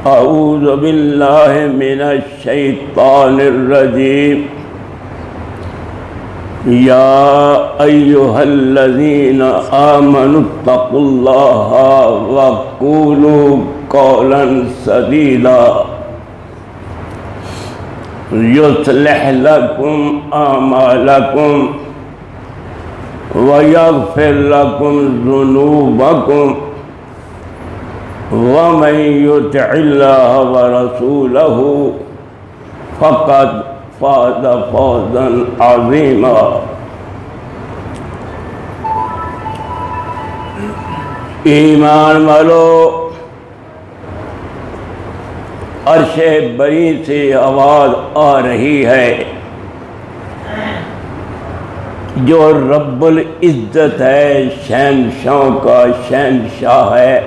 اعوذ باللہ من الشیطان الرجیم یا ایہا الذین آمنوا اتقوا اللہ وقولوا قولا سدیدا یصلح لکم اعمالکم ویغفر لکم ذنوبکم ومن یطع اللہ ورسولہ فقد فاز فوزا عظیما۔ ایمان والو، عرش بری سے آواز آ رہی ہے جو رب العزت ہے، شہنشاہوں کا شہنشاہ ہے،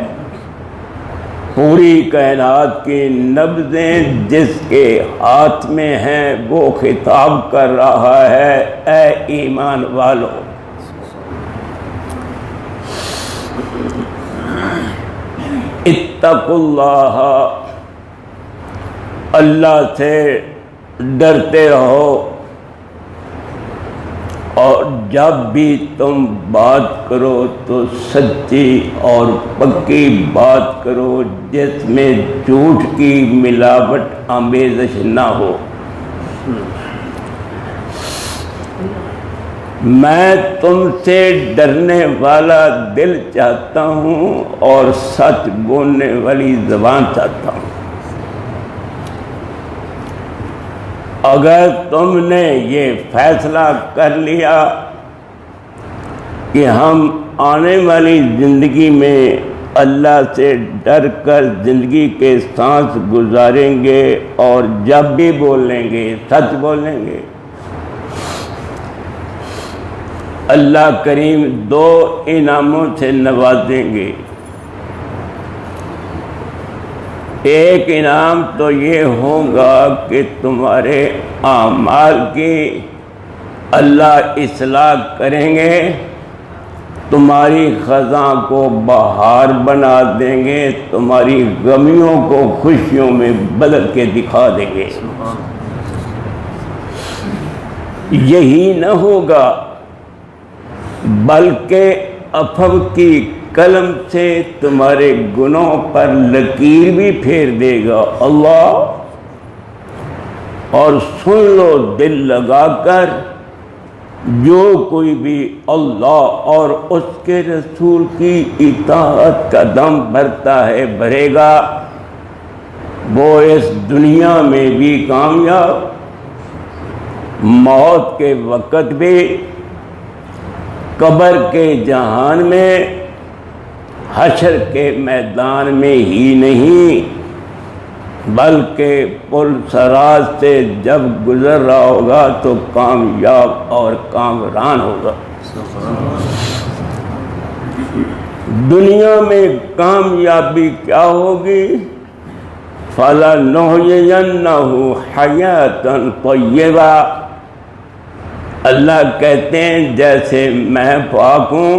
پوری کائنات کی نبضیں جس کے ہاتھ میں ہیں وہ خطاب کر رہا ہے، اے ایمان والو، اتقوا اللہ، اللہ سے ڈرتے رہو، اور جب بھی تم بات کرو تو سچی اور پکی بات کرو جس میں جھوٹ کی ملاوٹ آمیزش نہ ہو۔ میں تم سے ڈرنے والا دل چاہتا ہوں اور سچ بولنے والی زبان چاہتا ہوں۔ اگر تم نے یہ فیصلہ کر لیا کہ ہم آنے والی زندگی میں اللہ سے ڈر کر زندگی کے سانس گزاریں گے اور جب بھی بولیں گے سچ بولیں گے، اللہ کریم دو انعاموں سے نوازیں گے۔ ایک انعام تو یہ ہوگا کہ تمہارے اعمال کی اللہ اصلاح کریں گے، تمہاری خزاں کو بہار بنا دیں گے، تمہاری غمیوں کو خوشیوں میں بدل کے دکھا دیں گے۔ یہی نہ ہوگا بلکہ عفو کی قلم سے تمہارے گناہوں پر لکیر بھی پھیر دے گا اللہ۔ اور سن لو دل لگا کر، جو کوئی بھی اللہ اور اس کے رسول کی اطاعت کا دم بھرتا ہے بھرے گا، وہ اس دنیا میں بھی کامیاب، موت کے وقت بھی، قبر کے جہان میں، حشر کے میدان میں ہی نہیں بلکہ پل صراط سے جب گزر رہا ہوگا تو کامیاب اور کامران ہوگا۔ دنیا میں کامیابی کیا ہوگی؟ فَلَنُحْيِيَنَّهُ حَيَاةً طَيِّبَةً، اللہ کہتے ہیں جیسے میں پاک ہوں،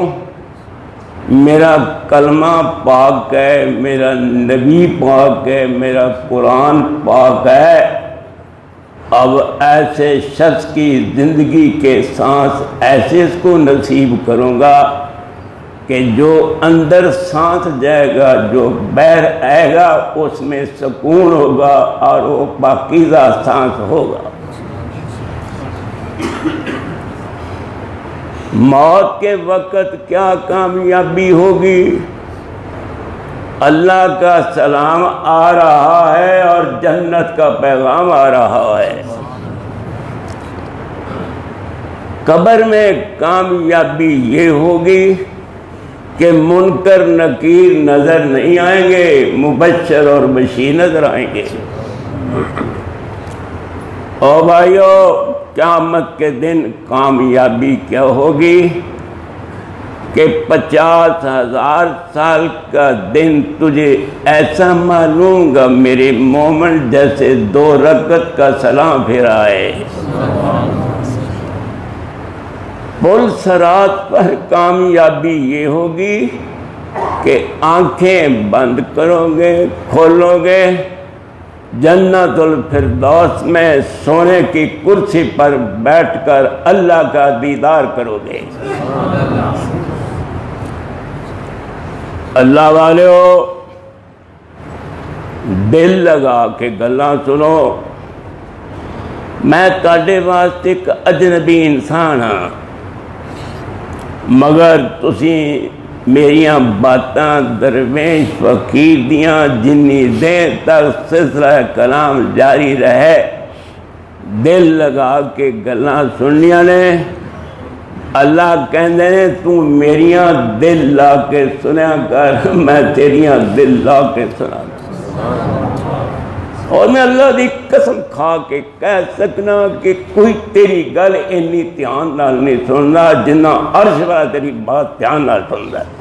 میرا کلمہ پاک ہے، میرا نبی پاک ہے، میرا قرآن پاک ہے، اب ایسے شخص کی زندگی کے سانس ایسے اس کو نصیب کروں گا کہ جو اندر سانس جائے گا، جو باہر آئے گا اس میں سکون ہوگا اور وہ پاکیزہ سانس ہوگا۔ موت کے وقت کیا کامیابی ہوگی؟ اللہ کا سلام آ رہا ہے اور جنت کا پیغام آ رہا ہے۔ قبر میں کامیابی یہ ہوگی کہ منکر نکیر نظر نہیں آئیں گے، مبشر اور بشیر نظر آئیں گے۔ او بھائیو، قیامت کے دن کامیابی کیا ہوگی کہ 50,000 سال کا دن تجھے ایسا معلوم گا میرے مومن جیسے 2 رکعت کا سلام پھیرا ہے۔ پل صراط پر کامیابی یہ ہوگی کہ آنکھیں بند کرو گے، کھولو گے، جنت الفردوس میں سونے کی کرسی پر بیٹھ کر اللہ کا دیدار کرو گے۔ اللہ والے ہو، دل لگا کے گلاں سنو، میں تواڈے واسطے ایک اجنبی انسان ہاں، مگر تسی میریاں باتاں درویش فقیر دیاں جنی دیر تک سلسلہ کلام جاری رہے دل لگا کے گلاں سننیاں نے۔ اللہ کہندے نے تو میریاں دل لا کے سنیا کر، میں تیریاں دل لا کے سنا کر۔ اور میں اللہ دی قسم کھا کے کہہ سکنا کہ کوئی تیری گل اینی دھیان نال نہیں سننا جنہ عرش والا تیری بات دھیان نال سندا ہے۔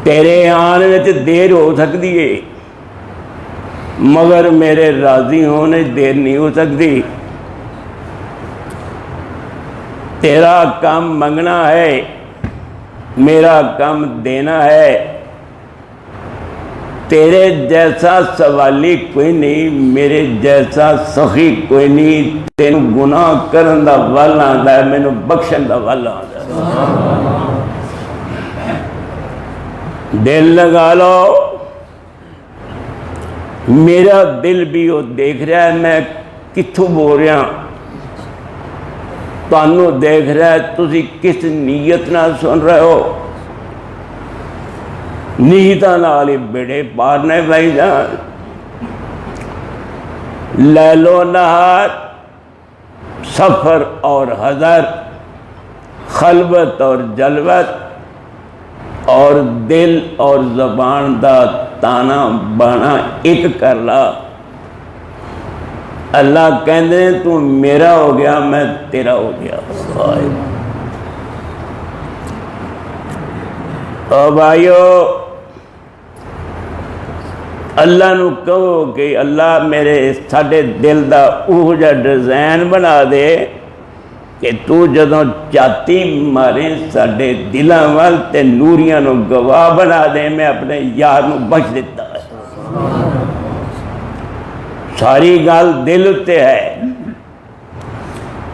تیرے آنے وچ دیر ہو سکتی ہے مگر میرے راضی ہونے دیر نہیں ہو سکتی۔ تیرا کام منگنا ہے، میرا کام دینا ہے۔ تیرے جیسا سوالی کوئی نہیں، میرے جیسا سخی کوئی نہیں۔ تینوں گناہ کرن دا ول آندا ہے، مینوں بخشن دا ول آندا ہے۔ دل لگا لو، میرا دل بھی وہ دیکھ رہا ہے میں کتھوں بول رہا ہوں، تانوں دیکھ رہا ہے تسی کس نیت نہ سن رہے ہو۔ نیتاں نال ہی بیڑے پارنے بھائی جان، لیل و نہار، سفر اور حضر، خلوت اور جلوت، اور دل اور زبان دا تانا بانا ایک کر لا۔ اللہ کہندے تو میرا ہو گیا میں تیرا ہو گیا۔ او بھائیو، اللہ نو کہو کہ اللہ میرے ساڈے دل دا اوہ جا ڈیزائن بنا دے کہ تو جدوں چاتی مارے ساڈے دلاں وال تے نوریاں نو گواہ بنا دے میں اپنے یار نو بخش دیتا ہے۔ ساری گل دل تے ہے۔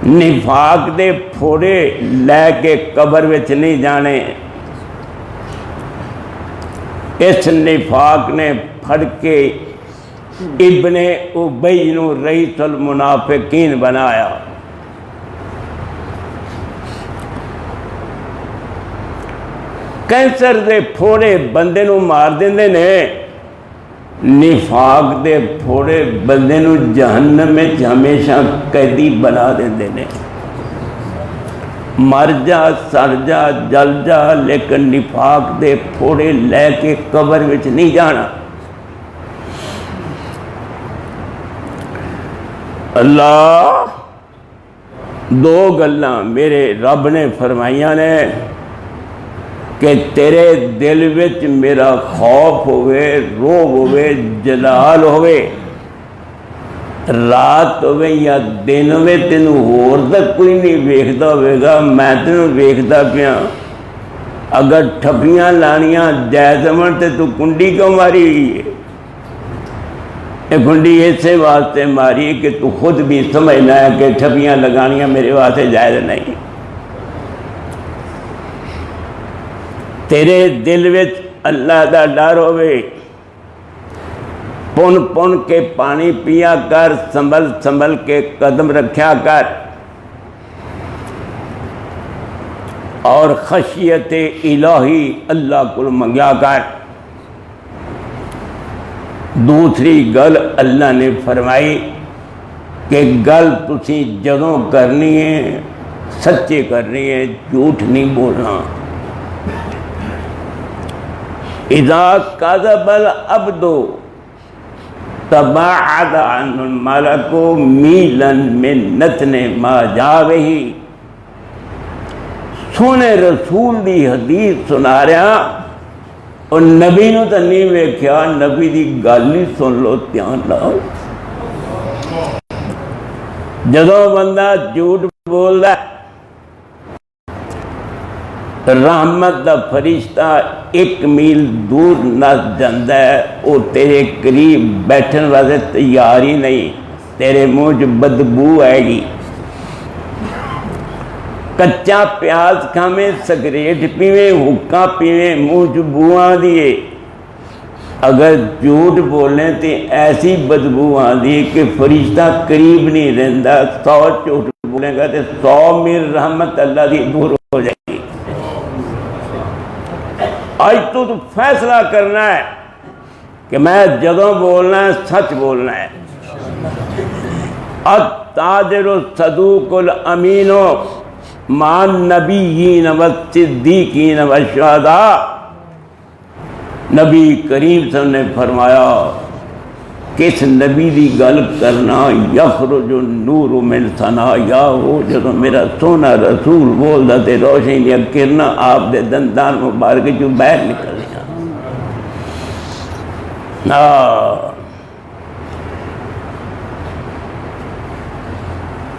نفاق دے پھوڑے لے کے قبر وچ نہیں جانے۔ اس نفاق نے پھڑ کے ابن ابی نو رئیس المنافقین بنایا۔ کینسر دے پھوڑے بندے نو مار دیندے نے، نفاق دے پھوڑے بندے نو جہنم میں ہمیشہ قیدی بنا دیندے نے۔ مر جا، سڑ جا، جل جا، لیکن نفاق دے پھوڑے لے کے قبر وچ نہیں جانا۔ اللہ دو گلاں میرے رب نے فرمائیاں نے کہ تیرے دل وچ میرا خوف ہوئے، روب ہوئے، جلال ہوئے، رات ہوئے یا دن ہوئے، تینوں ہور تک کوئی نہیں ویکھدا ہوئے گا، میں تینوں ویکھدا پیا۔ اگر ٹھپیاں لانیاں جائز ہون تے تو کنڈی کیوں ماری ہوئی ہے؟ یہ کنڈی ایسے واسطے ماری کہ تو خود بھی سمجھنا ہے کہ ٹھپیاں لگانیاں میرے واسطے جائز نہیں۔ تیرے دل وچ اللہ دا ڈر ہوئے، پن پن کے پانی پیا کر، سنبھل سنبھل کے قدم رکھیا کر، اور خشیت الہی اللہ کو منگیا کر۔ دوسری گل اللہ نے فرمائی کہ گل تسی جدوں کرنی ہے سچے کرنی ہے، جھوٹ نہیں بولنا۔ اذا کذب العبد تباعد عنہ الملک میلا من نتن ما جاوہ۔ سونے رسول دی حدیث سنا رہا اور نبی نو تو نہیں ویکھیا، نبی دی گل ہی سن لو دھیان لاؤ۔ جدوں بندہ جھوٹ بولدا رحمت دا فرشتہ 1 میل دور نس جاندہ ہے، وہ تیرے قریب بیٹھن واسطے تیار ہی نہیں، تیرے منہ بدبو آئے گی۔ کچا پیاز کھامیں، سگریٹ پیویں، حکا پیویں، منہ بو آندی ہے۔ اگر جھوٹ بولیں تو ایسی بدبو آندی ہے کہ فرشتہ قریب نہیں رہندا۔ 100 جھوٹ بولیں گا تو 100 میل رحمت اللہ دی دور ہو جائے گی۔ آج تو فیصلہ کرنا ہے کہ میں جدوں بولنا ہے سچ بولنا ہے۔ التاجر الصدوق الامین مع النبیین والصدیقین والشہداء۔ نبی کریم صلی اللہ علیہ وسلم نے فرمایا کس نبی دی گل کرنا، یخرج النور من ثنایاہ، جدوں میرا سونا رسول بولدا تے روشنی دیا کرنا آپ دے دندان مبارک جو باہر نکلیا۔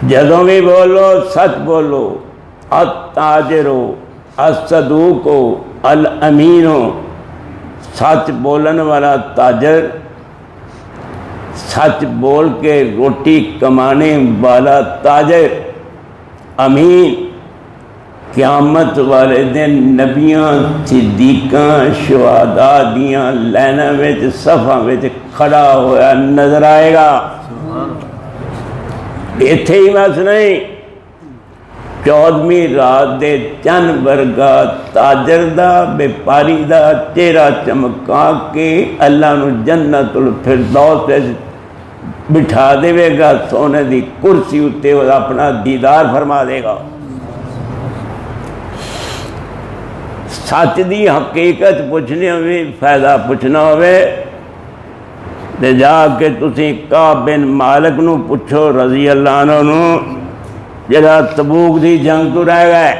جدوں بھی بولو سچ بولو۔ التاجر الصدوق الامین، سچ بولن والا تاجر، سچ بول کے روٹی کمانے والا تاجر، امین، قیامت والے دن نبیاں، صدیقاں، شہداء دیاں لائناں وچ صفاں وچ کھڑا ہوا نظر آئے گا۔ ایتھے ہی بس نہیں، 14ویں رات دے چند ورگا تاجر دا، بیپاری دا چہرہ چمکا کے اللہ نو جنت الفردوس بٹھا دے گا، سونے دی کرسی اتے وہ اپنا دیدار فرما دے گا۔ سچ دی حقیقت پوچھنی ہوئے، فائدہ پوچھنا ہوئے تے جا کے تسی کعب بن مالک نو پوچھو رضی اللہ عنہ نو، جڑا تبوک دی جنگ تو رہ گئے۔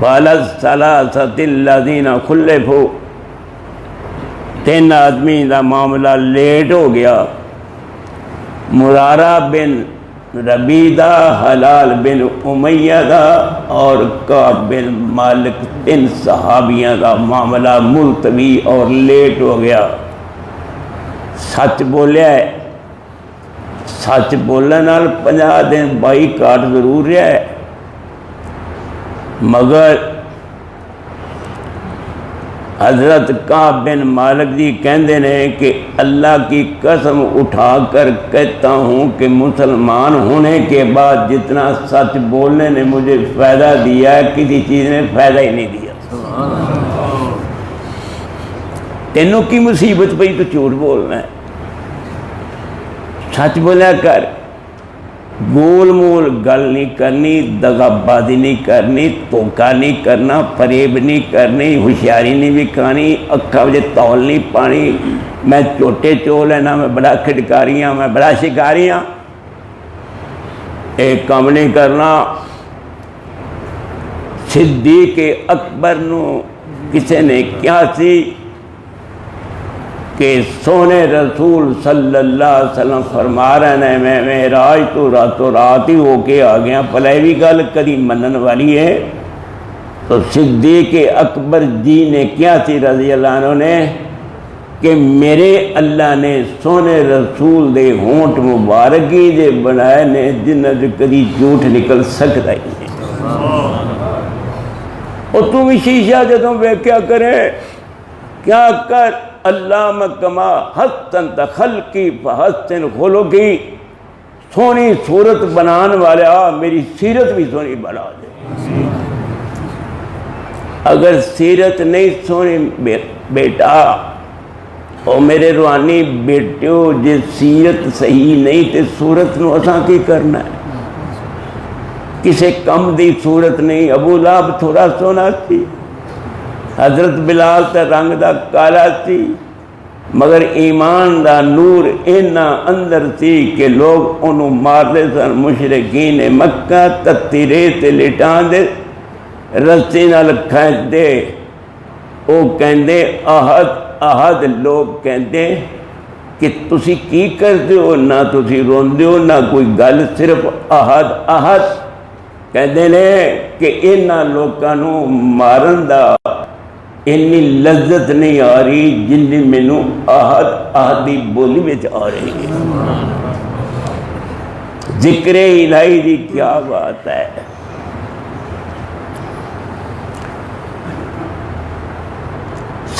وَالثَّلَاثَةِ الَّذِينَ خُلِّفُوا، 3 آدمی دا معاملہ لیٹ ہو گیا۔ مرارہ بن ربیدہ، حلال بن امیہ دا اور کعب بن مالک، 3 صحابیاں دا معاملہ ملتوی اور لیٹ ہو گیا۔ سچ بولیا ہے، سچ بولنے نال 50 دن بائی کاٹ ضرور رہا ہے، مگر حضرت کعب بن مالک جی کہندے نے کہ اللہ کی قسم اٹھا کر کہتا ہوں کہ مسلمان ہونے کے بعد جتنا سچ بولنے نے مجھے فائدہ دیا ہے، کسی چیز نے فائدہ ہی نہیں دیا۔ تینوں کی مصیبت پئی تو جھوٹ بولنا ہے، سچ بولیا کر، گول مول گل نہیں کرنی، دغا بازی نہیں کرنی، دھوکا نہیں کرنا، فریب نہیں کرنی، ہوشیاری نہیں وکھانی، اکھاں وچ تول نہیں پانی، میں چھوٹے چول ہے نا، میں بڑا کھٹکاری ہاں، میں بڑا شکاری ہاں، ایک کام نہیں کرنا۔ صدیق اکبر نو کسی نے کیا سی کہ سونے رسول صلی اللہ علیہ وسلم فرما رہے ہیں میں معراج تو راتوں رات ہی ہو کے آ گیا، پلے بھی گل کدی منن والی ہے۔ تو صدیق اکبر جی نے کیا تھی رضی اللہ عنہ نے کہ میرے اللہ نے سونے رسول دے ہونٹ مبارکی دے بنائے نے جنہ جو کدی جھوٹ نکل سکتا ہی نہیں۔ اور تم شیشہ جدوں ویکھیا کرے، کیا کر اللہ مکما حسن تخلقی فحسن خلقی، سونی صورت بنان والا میری سیرت بھی سونی بنا دے۔ اگر سیرت نہیں سونی بیٹا اور میرے روحانی بیٹیو، جے سیرت صحیح نہیں تے صورت نو اساں کی کرنا ہے؟ کسے کم دی صورت نہیں۔ ابو لہب تھوڑا سونا سی، حضرت بلال تے رنگ دا کالا سی، مگر ایمان دا نور اینا اندر سی کہ لوگ انہوں مارتے سن مشرکین مکہ، تتی ریت لٹان دے، رسی نال کھینچ دے، او کہندے احد احد، لوگ کہندے کہ تسی کی کر دیو، نہ تسی رون دیو نہ کوئی گل، صرف احد احد۔ کہتے ہیں کہ انہاں لوکاں نوں مارن دا اتنی لذت نہیں آ رہی جنی مینوں آہدی بولی وچ آ رہی ہے۔ ذکر الہی دی کیا بات ہے۔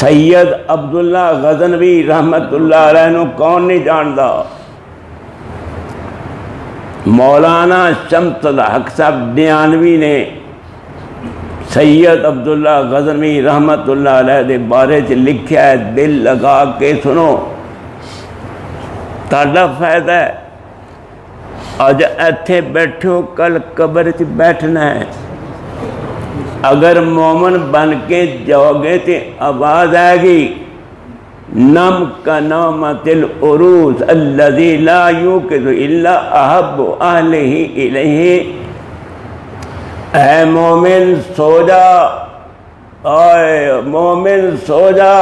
سید عبداللہ غزنوی رحمت اللہ علیہ نو کون نہیں جاندا؟ مولانا شمس الحق صاحب دیانوی نے سید عبداللہ غزنوی رحمت اللہ علیہ دے بارے چ لکھیا ہے، دل لگا کے سنو، تہاڈا فائدہ ہے۔ اج ایتھے بیٹھو، کل قبر چ بیٹھنا ہے۔ اگر مومن بن کے جاؤ گے تو آواز آئے گی، نم کا نومۃ العروس الذی لا یوقظ الا احب اہلہ الیہ۔ اے مومن سو جا، اے مومن سو جا۔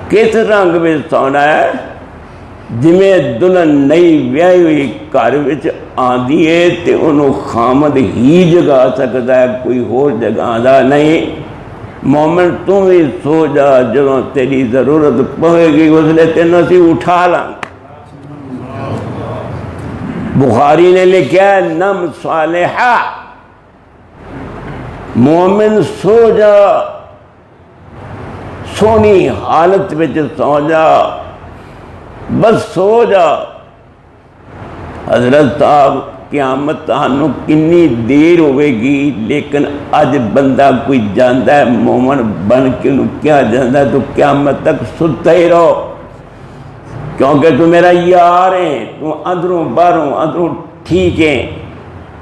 کس رنگ میں سونا ہے؟ جویں دلہن نئی ویاہی ہوئی گھر وچ آندی ہے تے انہوں خامد ہی جگا سکتا ہے، کوئی ہور جگہ دا نہیں۔ مومن تو بھی سو جا، جدوں تیری ضرورت پوے گی اس لیے تینوں اسی اٹھا لیں۔ بخاری نے لکھا ہے نم صالحہ، مومن سو جا، سونی حالت وچ سو جا، بس سو جا۔ حضرت صاحب قیامت تانوں کنی دیر ہوئے گی، لیکن اج بندہ کوئی جاندا ہے مومن بن کے انہوں کیا جاندا ہے؟ تو قیامت تک ستا ہی رہو، کیونکہ تو میرا یار ہے، تو اندروں باہروں اندروں ٹھیک ہے۔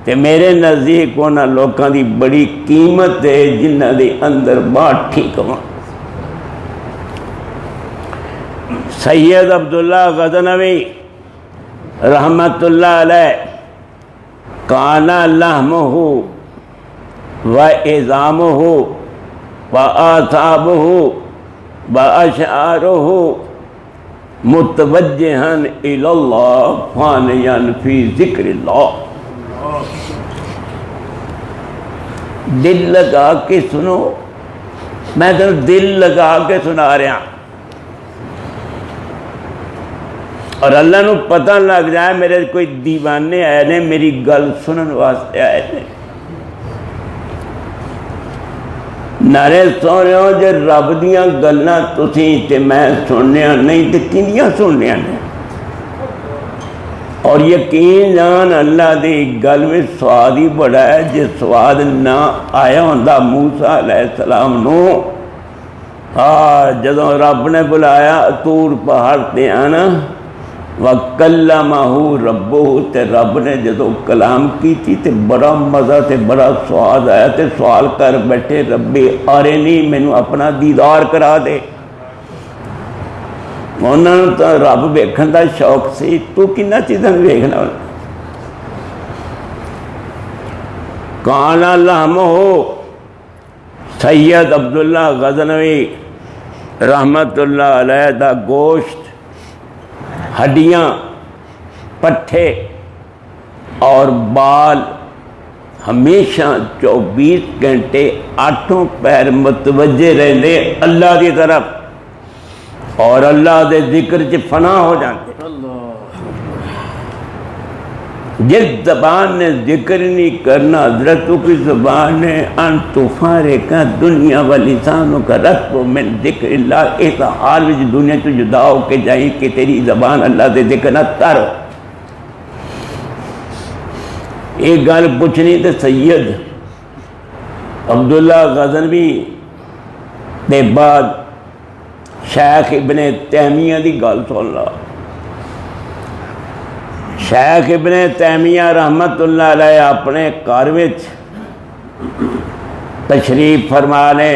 تے میرے نزدیک انہاں لوکاں دی بڑی قیمت ہے جنہاں دے اندر باہر ٹھیک ہوں۔ سید عبداللہ غزنوی رحمت اللہ علیہ کانا لحمہ و عظامہ و آثابہ و اشعارہ متوجہاً الی اللہ فانیاً فی ذکر اللہ۔ دل لگا کے سنو، میں تو دل لگا کے سنا رہا ہوں، اور اللہ نو پتہ لگ جائے میرے کوئی دیوانے آئے نے میری گل سنن واسطے آئے نے۔ نعرے سو رہے ہو جے رب دیاں گلاں تسی تے میں سننیاں نہیں تے کنیاں سننیاں نے؟ اور یقین جان اللہ دی گل میں سواد ہی بڑا ہے۔ جے سواد نہ آیا ہوندا موسیٰ علیہ السلام نو، جدوں رب نے بلایا طور پہاڑ تے آنا، وَكَلَّمَهُ رَبُّهُ، تے رب نے جدو کلام کی تھی تے بڑا مزہ تے بڑا سواد آیا تے سوال کر بیٹھے، ربی آرینی، مینوں اپنا دیدار کرا دے۔ انہوں نے تو رب ویکھن دا شوق سی، تو کنہ چیزاں ویکھنا؟ کانا لحمہ، سید عبداللہ غزنوی رحمت اللہ علیہ دا گوشت، ہڈیاں، پٹھے اور بال ہمیشہ 24 گھنٹے 8 پیر متوجہ رہندے اللہ دی طرف، اور اللہ دے ذکر چ فنا ہو جاندے۔ جس زبان نے ذکر نہیں کرنا، حضرتوں کی زبان نے ان تفارقہ دنیا واللسانوں کا رتب من ذکر اللہ، اس حال میں دنیا تو جدا ہو کے جائیں کہ تیری زبان اللہ دے ذکر نہ تر۔ ایک گل پوچھنی تے سید عبداللہ غزنوی دے بعد شیخ ابن تیمیہ دی گل سن لا۔ شیخ ابن تیمیہ رحمت اللہ علیہ اپنے گھر وچ تشریف فرما نے،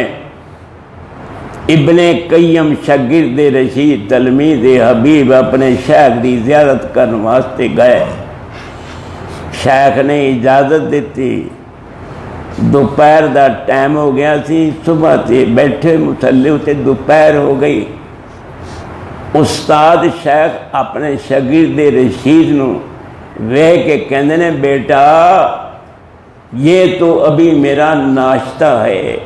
ابن قیم شاگرد رشید تلمید حبیب اپنے شیخ دی زیارت کرنے واسطے گئے۔ شیخ نے اجازت دیتی، دوپہر دا ٹائم ہو گیا سی، صبح سے بیٹھے مصلی تے دوپہر ہو گئی۔ استاد شیخ اپنے شاگرد رشید نو ویکھ کے کہندے نے، بیٹا یہ تو ابھی میرا ناشتہ ہے،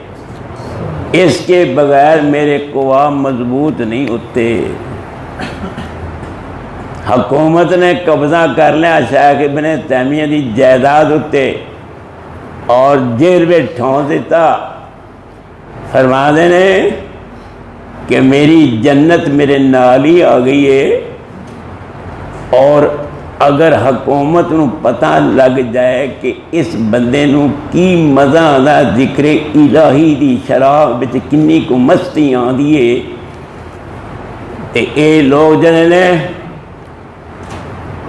اس کے بغیر میرے قوام مضبوط نہیں ہوتے۔ حکومت نے قبضہ کر لیا شیخ ابن تیمیہ دی جائیداد ہوتے اور جیل میں ٹھون دیتا، فرما دینے کہ میری جنت میرے نال ہی آ گئی ہے، اور اگر حکومت نو پتہ لگ جائے کہ اس بندے نو کی مزہ آتا ذکر الہی دی شراب وچ کنی کو مستی آندی ہے، تے اے لوگ جنے نے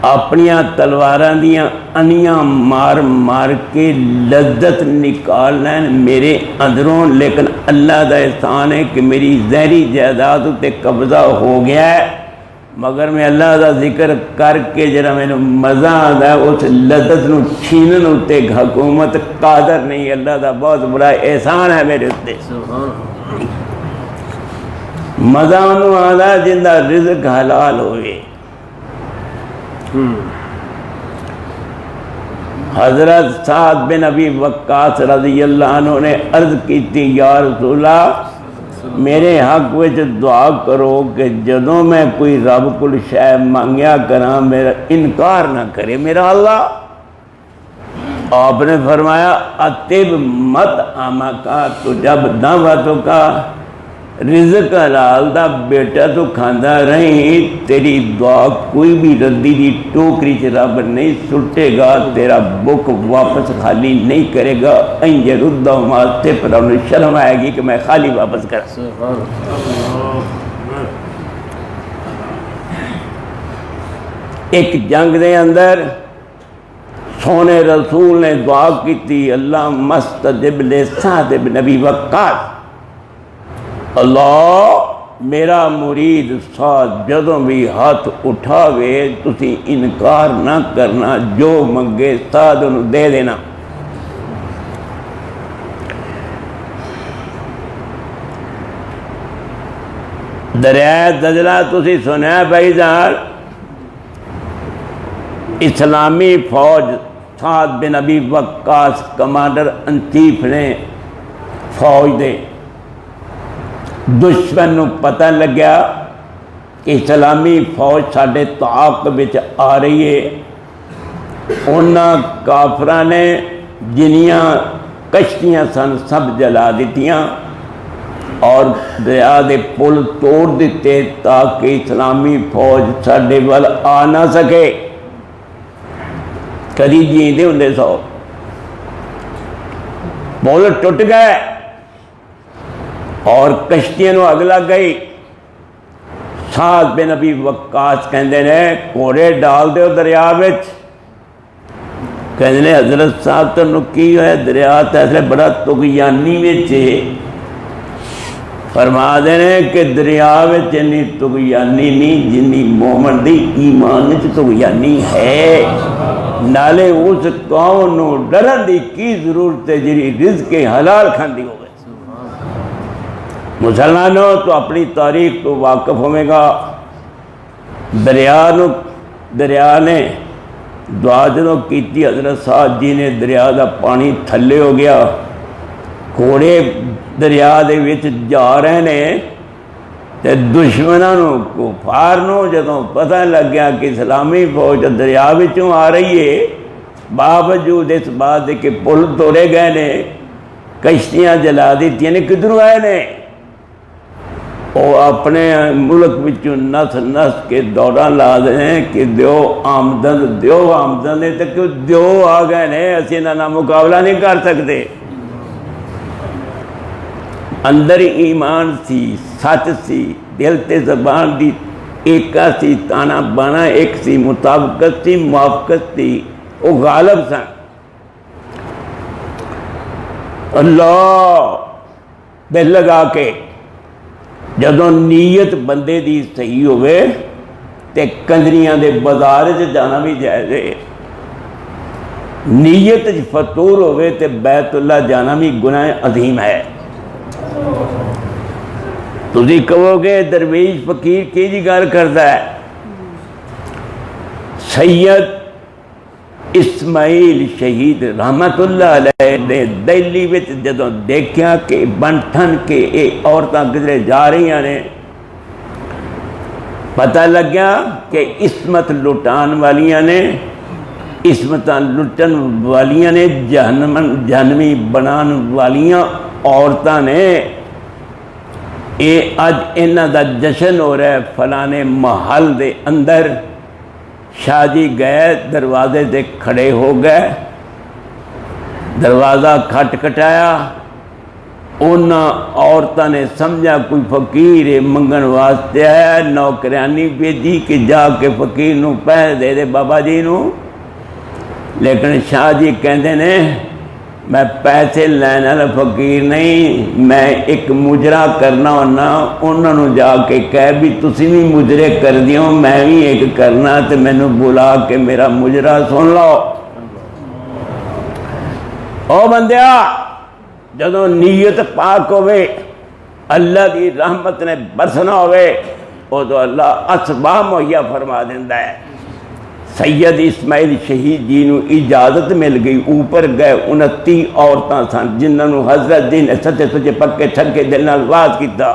اپنیاں تلواراں دیاں انیاں مار مار کے لذت نکال لین میرے اندروں، لیکن اللہ دا احسان ہے کہ میری زہری جائیداد تے قبضہ ہو گیا ہے، مگر میں اللہ دا ذکر کر کے جرا میں مزہ آتا ہے اس لذت نو چھینن ہوتے حکومت قادر نہیں۔ اللہ دا بہت بڑا احسان ہے میرے اتنے، مزہ انہوں آتا ہے جن دا رزق حلال ہوئے۔ حضرت سعد بن ابی وقاص رضی اللہ عنہ نے عرض کی تھی، یا رسول اللہ میرے حق وچ دعا کرو کہ جدوں میں کوئی رب کل شے مانگیا کراں میرا انکار نہ کرے میرا اللہ۔ آپ نے فرمایا اطب مت آمکا، تو جب دعوتوں کا رزق حلال دا بیٹا تو کھاندا رہی، تیری دعا کوئی بھی ردی دی ٹوکری چ رب نہیں سٹے گا، تیرا بک واپس خالی نہیں کرے گا۔ این یردہما صفر، انہیں شرم آئے گی کہ میں خالی واپس کرا۔ ایک جنگ دے اندر سونے رسول نے دعا کی تھی، اللہ مستجب لسعد بن ابی وقاص، اللہ میرا مرید سعد جدوں بھی ہاتھ اٹھاوے تسی انکار نہ کرنا، جو منگے سعد انہوں دے دینا۔ دریائے دجلہ تسی سنیا بھائی جان، اسلامی فوج سعد بن ابی وقاص کمانڈر ان چیف نے فوج دے دشمن نو پتہ لگیا کہ اسلامی فوج ساڈے تعاقب وچ آ رہی ہے، انہاں کافراں نے جنیاں کشتیاں سن سب جلا دیتیاں اور دریا دے پل توڑ دیتے تاکہ اسلامی فوج ساڈے ول آ نہ سکے۔ کدی جیندے ہوندے سو، پل ٹوٹ گئے اور کشتیاں نو اگ لگ گئی۔ سعد بن ابی وقاص کہندے نے گھوڑے ڈال دیو دریا وچ، کہندے نے حضرت صاحب تنوں کی ہے، دریا تے ایسے بڑا طغیانی وچ ہے۔ فرما دینے کہ دریا وچ انی طغیانی نہیں جنی مومن دی ایمان وچ طغیانی ہے۔ نالے اس قوم نو ڈرن دی کی ضرورت ہے جڑی رزق حلال کھاندی ہوئے۔ مسلمانوں تو اپنی تاریخ تو واقف ہوئے گا، دریا نے دعا جنوں کیتی، حضرت صاحب جی نے دریا دا پانی تھلے ہو گیا، گھوڑے دریا دے وچ جا رہے نے، تے دشمنوں کفار نو جدوں پتہ لگ گیا کہ اسلامی فوج دریا وچوں آ رہی ہے، باوجود اس بات کہ پل توڑے گئے نے، کشتیاں جلا دیتی نے، کدھروں آئے نے؟ وہ اپنے ملک وچوں نس نس کے دورہ لا دیں کہ دیو آمدن دے تک دیو آ گئے نے، اسی نہ مقابلہ نہیں کر سکتے۔ اندر ایمان سی، سچ سی، دل تے زبان دی ایکا سی، تانا بانا ایک سی، مطابقت سی، موافقت سی، وہ غالب سن۔ اللہ دل لگا کے جدوں نیت بندے دی صحیح ہوئے تے کنجریاں دے بازار چ جانا بھی جائز ہے، نیت فطور ہوئے تے بیت اللہ جانا بھی گناہ عظیم ہے۔ تسی کہو گے درویش فقیر کی جی گل کرتا ہے؟ سید اسماعیل شہید رحمت اللہ علیہ نے دہلی وچ جدوں دیکھیا کہ بن ٹھن کے یہ عورتاں کدھرے جا رہی نے، پتہ لگیا کہ عصمت لٹان والیاں نے، عصمتاں لٹن والیاں نے، جہنمی بنان والیاں عورتاں نے، یہ اج انہاں دا جشن ہو رہا ہے فلانے محل دے اندر۔ شاہ جی گئے دروازے سے کھڑے ہو گئے، دروازہ کھٹکھٹایا، انہاں عورتوں نے سمجھا کوئی فقیر ہے منگن واسطے آیا، نوکرانی بھیجی کہ جا کے فقیر نو پیسے دے دے بابا جی نو، لیکن شاہ جی کہندے نے میں پیسے لینے والا فقیر نہیں، میں ایک مجرا کرنا ہونا، انہوں نے جا کے کہہ بھی تسی بھی مجرے کر دیو، میں بھی ایک کرنا تے مینوں بلا کے میرا مجرا سن لو۔ او بندیا جدوں نیت پاک ہوئے، اللہ کی رحمت نے برسنا ہوئے، وہ تو اللہ اسباب مہیا فرما دیندہ ہے۔ سید اسماعیل شہید جی نو اجازت مل گئی، اوپر گئے 29 عورتاں سن جنہاں نو حضرت جی نے سچے سچے پکے ٹھگے دل نال واز کیتا،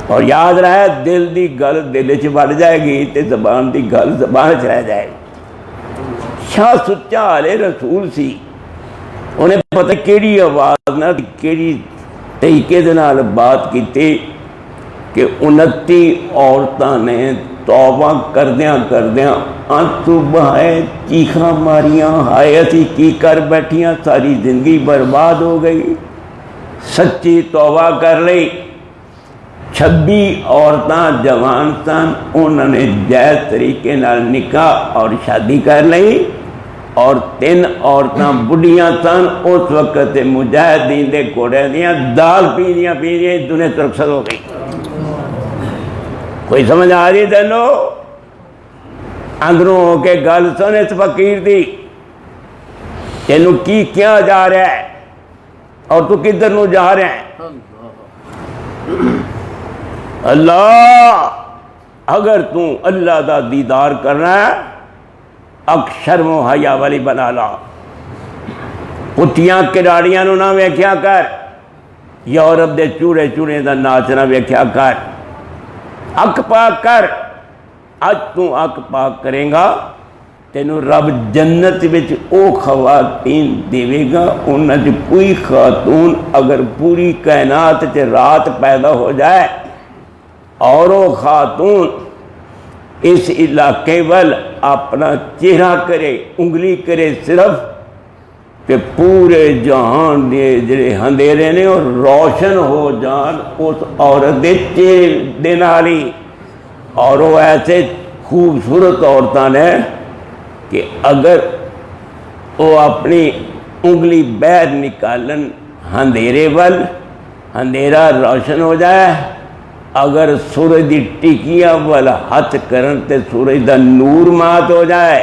اور یاد رہے دل دی گل دل وچ وڑ جائے گی تے زبان دی گل زبان وچ رہ جائے گی۔ شاہ سچا علیہ رسول سی، انہیں پتہ کیڑی آواز نہ کیڑی طریقے دے نال بات کیتی کہ 29 عورتاں نے توبہ کردیاں کردیاں آنسو بہائے، چیخاں ماریاں، ہائے اسی کی کر بیٹھیاں، ساری زندگی برباد ہو گئی، سچی توبہ کر لئی۔ 26 عورتاں جوان سن، انہوں نے جائز طریقے نال نکاح اور شادی کر لئی، اور 3 عورتاں بڑھیاں سن، اس وقت مجاہدین دے گھوڑے دیاں دال پیندیاں دنیا ترکسر ہو گئی۔ کوئی سمجھ آ رہی تینو؟ اندروں ہو کے گل سن اس فقیر دی، تینو کی کیا جا رہا ہے اور تو کدھر نو جا رہا ہے؟ اللہ اگر تو اللہ دا دیدار کرنا ہے اک شرم و حیا والی بنا لا، کتیاں کراڑیاں نو نہ ویکھیا کر، یورپ دے چوڑے چوڑے دا ناچنا ویکھیا کر، اک پاک کر۔ اج تو اک پاک کریں گا تینوں رب جنت وچ او خواتین دے گا، انہاں چ کوئی خاتون اگر پوری کائنات چ رات پیدا ہو جائے اور وہ خاتون اس علاقے وال اپنا چہرہ کرے، انگلی کرے صرف، کہ پورے جہان دے جڑے اندھیرے نے اور روشن ہو جان اس عورت دے چہرے دے نال ہی۔ اور وہ ایسے خوبصورت عورتاں نے کہ اگر وہ اپنی انگلی باہر نکالن اندھیرے وال، اندھیرا روشن ہو جائے، اگر سورج دی ٹکیاں وال ہاتھ کرن تے سورج دا نور مات ہو جائے،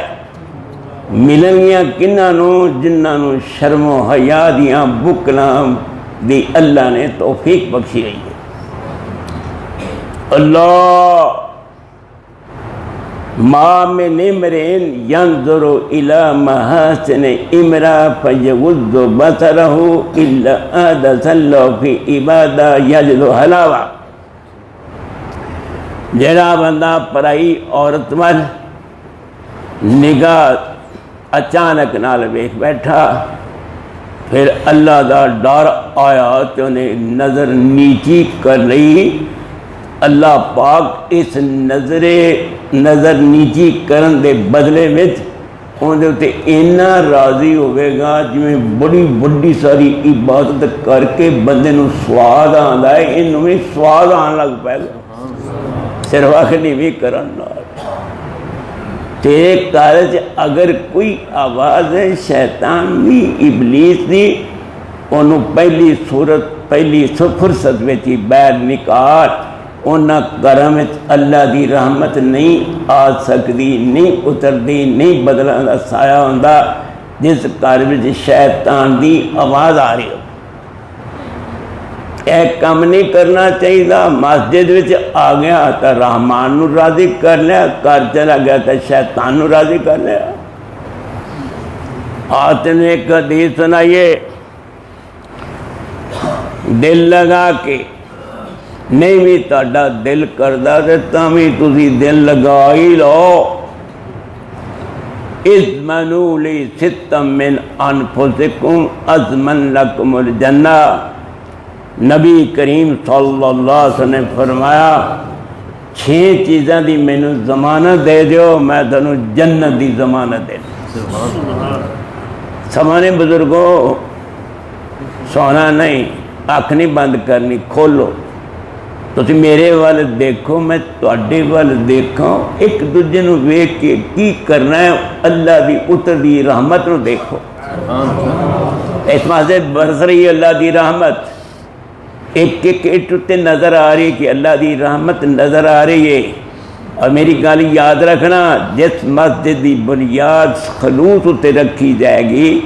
ملن گیاں کنہاں نو جنہاں نو شرم و حیا دیاں بکلاں دی اللہ نے توفیق بخشی رہی ہے۔ اللہ ما من امرئن ينظر الى محاسن امرأة فيغض بصره الا حدث له في عبادة يجد حلاوة۔ جڑا بندہ پرائی عورت وال نگاہ اچانک نال ویکھ بیٹھا، پھر اللہ دا ڈر آیا تو انہیں نظر نیچی کر لئی، اللہ پاک اس نظر نیچی کرن دے بدلے وچ ان دے اتے اینا راضی ہوئے گا جویں بڑی بڑی ساری عبادت کر کے بندے نو سواد آندا ہے، انہوں میں سواد آن لگ پائے گا صرف آخری بھی کرن نال۔ تیرے کارج اگر کوئی آواز ہے شیطان بھی ابلیس دی، انہوں پہلی صورت پہلی فرصت میں تھی باہر نکال، انہاں کرم اللہ دی رحمت نہیں آ سکتی، نہیں اتردی، نہیں بدلان دا سایہ ہوندہ جس کارج شیطان دی آواز آ رہی ہو۔ ایک کام نہیں کرنا چاہیے، مسجد وچ آ گیا تو رحمان نو راضی کر لیا، کر چلا گیا تو شیطان نو راضی کر لیا۔ آپ نے ایک حدیث سنائیے، دل لگا کے نہیں بھی تہاڈا دل کردا تے تاں وی تسی دل لگا ہی لو۔ اضمنوا لی ستا من انفسکم اضمن لکم الجنہ، نبی کریم صلی اللہ علیہ وسلم نے فرمایا 6 چیزاں دی مینوں ضمانت دے دیو، میں تانوں جنت دی ضمانت دے دوں۔ سمانے بزرگوں، سونا نہیں، اکھ نہیں بند کرنی، کھولو تسی میرے وال دیکھو، میں تواڈے وال دیکھاں، ایک دوجے نو ویکھ کے کی کرنا ہے، اللہ دی اترਦੀ رحمت نو دیکھو۔ اس واسطے برس رہی اللہ دی رحمت، ایک ایک اٹ تے نظر آ رہی کہ اللہ دی رحمت نظر آ رہی ہے۔ اور میری گل یاد رکھنا، جس مسجد دی بنیاد خلوص تے رکھی جائے گی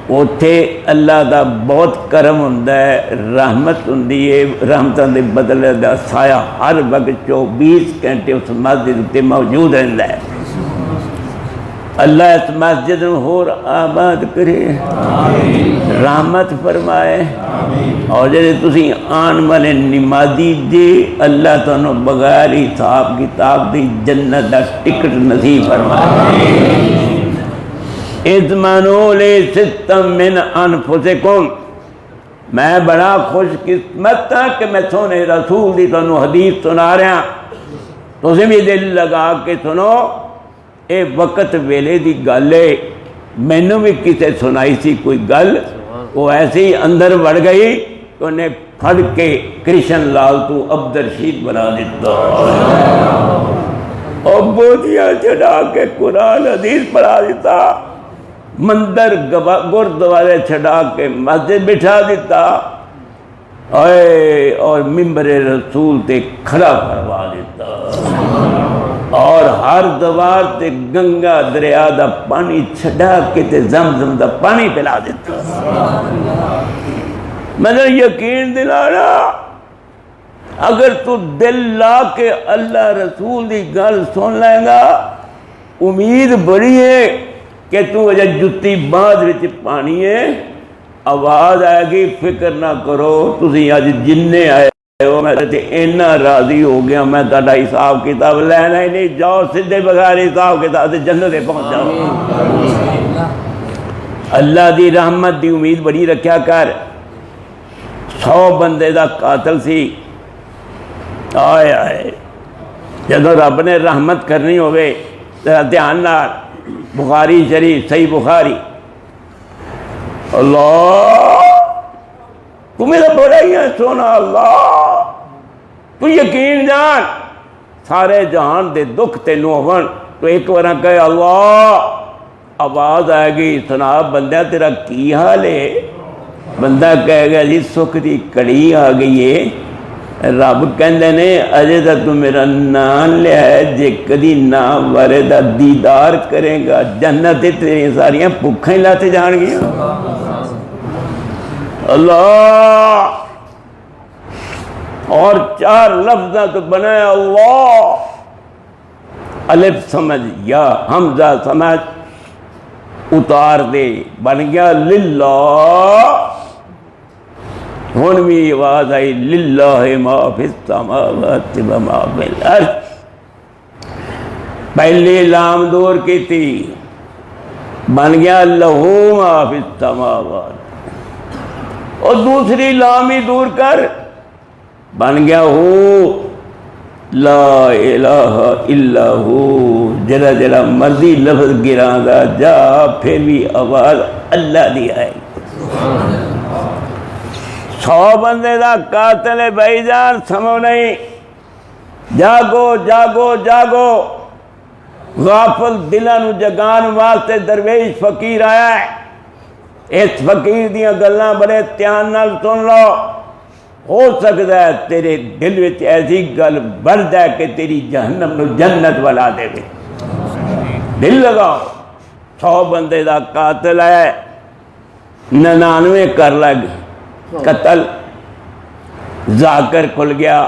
اوتھے اللہ دا بہت کرم ہوندا ہے، رحمت ہوندی ہے، رحمتاں دے بدلے دا سایہ ہر وقت 24 گھنٹے اس مسجد تے موجود رہندا ہے۔ اللہ اس مسجد نو ہور آباد کرے، رحمت فرمائے، اور جڑے تسی آن والے نمازی جے اللہ تانوں بغیر حساب کتاب دی جنت دا ٹکٹ نصیب فرمائے۔ اضمنوا لی ستا من انفسکم، میں بڑا خوش قسمت ہاں کہ میں سونے رسول دی تانوں حدیث سنا رہا، تسی بھی دل لگا کے سنو۔ اے وقت ویلے دی گل ہے، مینوں بھی کسے سنائی سی کوئی گل، وہ ایسے ہی اندر بڑھ گئی کہ انہیں پھڑ کے کرشن لال تو عبد الرشید بنا دیتا، اور بودیاں چڑھا کے قرآن حدیث پڑھا دیتا، مندر گردوارے چھڑا کے مسجد بٹھا دیتا، اور ممبر رسول تے کھڑا کروا دیتا، اور ہر دوار تے گنگا دریا دا پانی چھڑا کے تے زمزم دا پانی پلا دیتا۔ میں یقین دلانا، اگر تو دل لا کے اللہ رسول دی گل سن لے گا، امید بڑی ہے کہ تو اجے جتی باندھ وچ پانی ہے، آواز آئے گی، فکر نہ کرو، تسی اج جننے آئے ہو، میں تے اینا راضی ہو گیا، میں تہاڈا حساب کتاب لینا ہی نہیں، جاؤ سدھے بغیر حساب کتاب تے جنت پہنچ جاؤ۔ اللہ دی رحمت دی امید بڑی رکھیا کر۔ 100 بندے دا قاتل سی، آئے آئے جدو رب نے رحمت کرنی ہوئے ذرا دھیان نال، بخاری شریف صحیح بخاری، اللہ تو میرا بڑا ہی ہے سونا، اللہ تو یقین جان سارے جہان دے دکھ تینوں ہون تو ایک بار کہے اللہ، آواز آئے گی، سنا بندہ تیرا کی حال ہے؟ بندہ کہے گا جی سکھ دی کڑی آ گئی ہے، رب کہندے نے اجے تک تو میرا نام لیا ہے، جے کدی نام بارے دا دیدار کرے گا جنت تیری ساریاں بھکھیں لاتے جان گیا۔ اللہ، اور 4 لفظہ تو بنایا، اللہ، الف سمجھ یا حمزہ سمجھ اتار دے، بن گیا للہ۔ ہون بھی آواز آئی للہ ما فی السماوات و ما فی الارض، پہلی لام دور کی تھی، بن گیا لہو ما فی السماوات، اور دوسری لام ہی دور کر بن گیا ہو لا الہ الا ہو، جڑا جڑا مرضی لفظ گران دا جا، پھر بھی آواز اللہ دی آئے۔ 100 بندے دا قاتل ہے بھائی جان، سمو نہیں، جاگو جاگو جاگو، غافل دلانو جگان واسطے درویش فقیر آیا ہے، اس فقیر دیاں گلاں بڑے دھیان نال سن لو، ہو سکتا ہے تیرے دل وچ ایسی گل بڑھ جائے کہ تیری جہنم نو جنت والا دے دے۔ دل لگاؤ، 100 بندے دا قاتل ہے، 99 کر لگ قتل، ذاکر کھل گیا،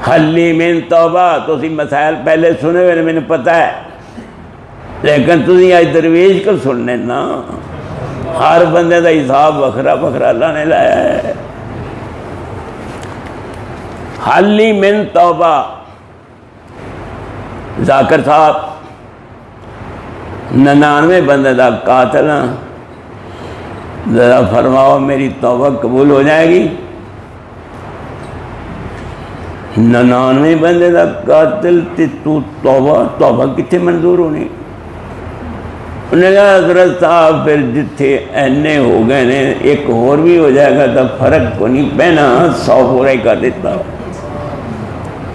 حلی من توبہ، تو اسی مسائل پہلے سنے ہوئے میں نے پتہ ہے، لیکن تھی اج درویش کو سننے نا ہر بندے کا حساب وکھرا وکھرا اللہ نے لایا ہے. حلی من توبہ. ذاکر صاحب 99 بندے دا قاتل ہاں، ذرا فرماؤ میری توبہ قبول ہو جائے گی؟ 99 بندے دا قاتل تے تو توبہ کتنے منظور ہونی؟ انہوں نے کہا حضرت صاحب پھر جتھے اینے ہو گئے نے ایک اور بھی ہو جائے گا تو فرق کو نہیں پہنا 100 پورا ہی کر دیتا.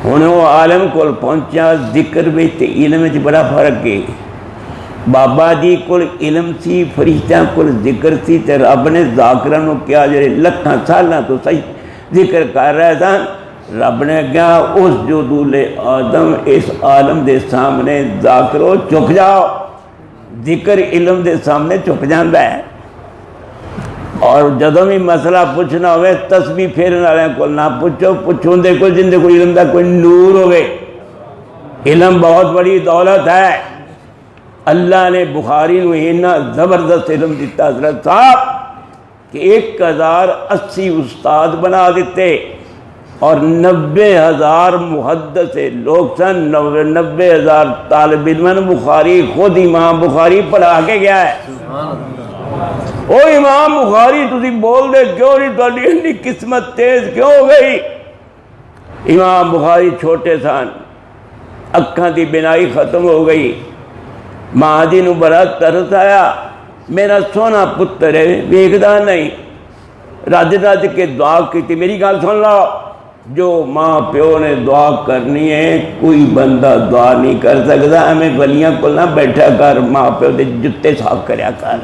انہیں وہ عالم کو پہنچا ذکر میں تے علم میں بڑا فرق ہے. بابا جی کو علم سی، فرشتہ کو ذکر سی، تے رب نے ذاکرانوں کیا جڑے لکھاں سالاں تو صحیح ذکر کر رہے تھا. رب نے کہا اس جدول آدم اس عالم دے سامنے ذاکرو چک جاؤ. ذکر علم دے سامنے چک جاندہ ہے. اور جدوں بھی مسئلہ پوچھنا ہوئے تسبیح پھیرن والے کو نہ پوچھو، پوچھو دے کو جن دے کو علم دا کوئی نور ہوئے. علم بہت بڑی دولت ہے. اللہ نے بخاری نو اتنا زبردست علم دیتا حضرت صاحب کہ 1080 استاد بنا دیتے اور 90,000 محدث لوگ سن. 90,000 طالب علم. بخاری خود امام بخاری پڑھا کے گیا ہے. او امام بخاری تسی بول دے کیوں نہیں؟ تہاڈی اتنی قسمت تیز کیوں ہو گئی؟ امام بخاری چھوٹے سن، اکھاں دی بینائی ختم ہو گئی. ماں جی نو بڑا ترس آیا، میرا سونا پتر ہے ویکھدا نہیں. رج رج کے دعا کی. میری گل سن لو، جو ماں پیو نے دعا کرنی ہے کوئی بندہ دعا نہیں کر سکتا. ہمیں ولیاں کو نہ بیٹھا کر، ماں پیو دے جتے صاف کریا کر.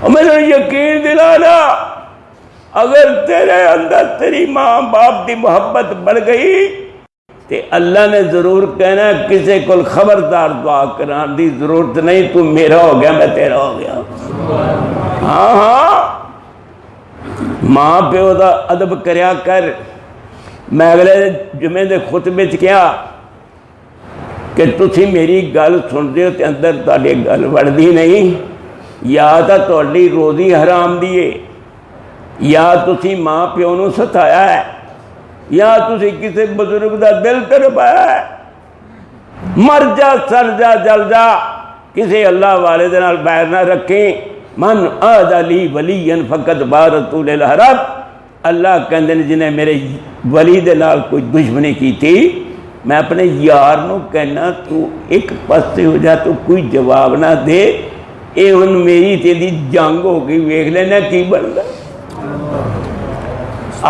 اور میں نے یقین دلانا اگر تیرے اندر تیری ماں باپ دی محبت بڑھ گئی تے اللہ نے ضرور کہنا کسے کو خبردار دعا کران دی ضرورت نہیں، تو میرا ہو گیا میں تیرا ہو گیا. ہاں ہاں ماں پیو دا ادب کریا کر. میں اگلے جمعے دے خطبے چ کیا کہ تسی میری گل سن دے ہو تے اندر تہاڈے گل وڑدی نہیں. یا تا تہاڈی روزی حرام دیے، یا تسی ماں پیو نو ستایا ہے، یا تسی کسی بزرگ دا دل تڑپایا ہے. مر جا، سر جا، جل جا. کسی اللہ والے دے نال بیر نہ رکھیں. من آدھا لی ولی فقط بارتو للحرب. اللہ کہندے نے جنہیں میرے ولی دے نال کوئی دشمنی کی تھی، میں اپنے یار نو کہنا تو ایک پستے ہو جا، تو کوئی جواب نہ دے. اے ان میری تیری جنگ ہو گئی، ویکھ لینا کی بندا.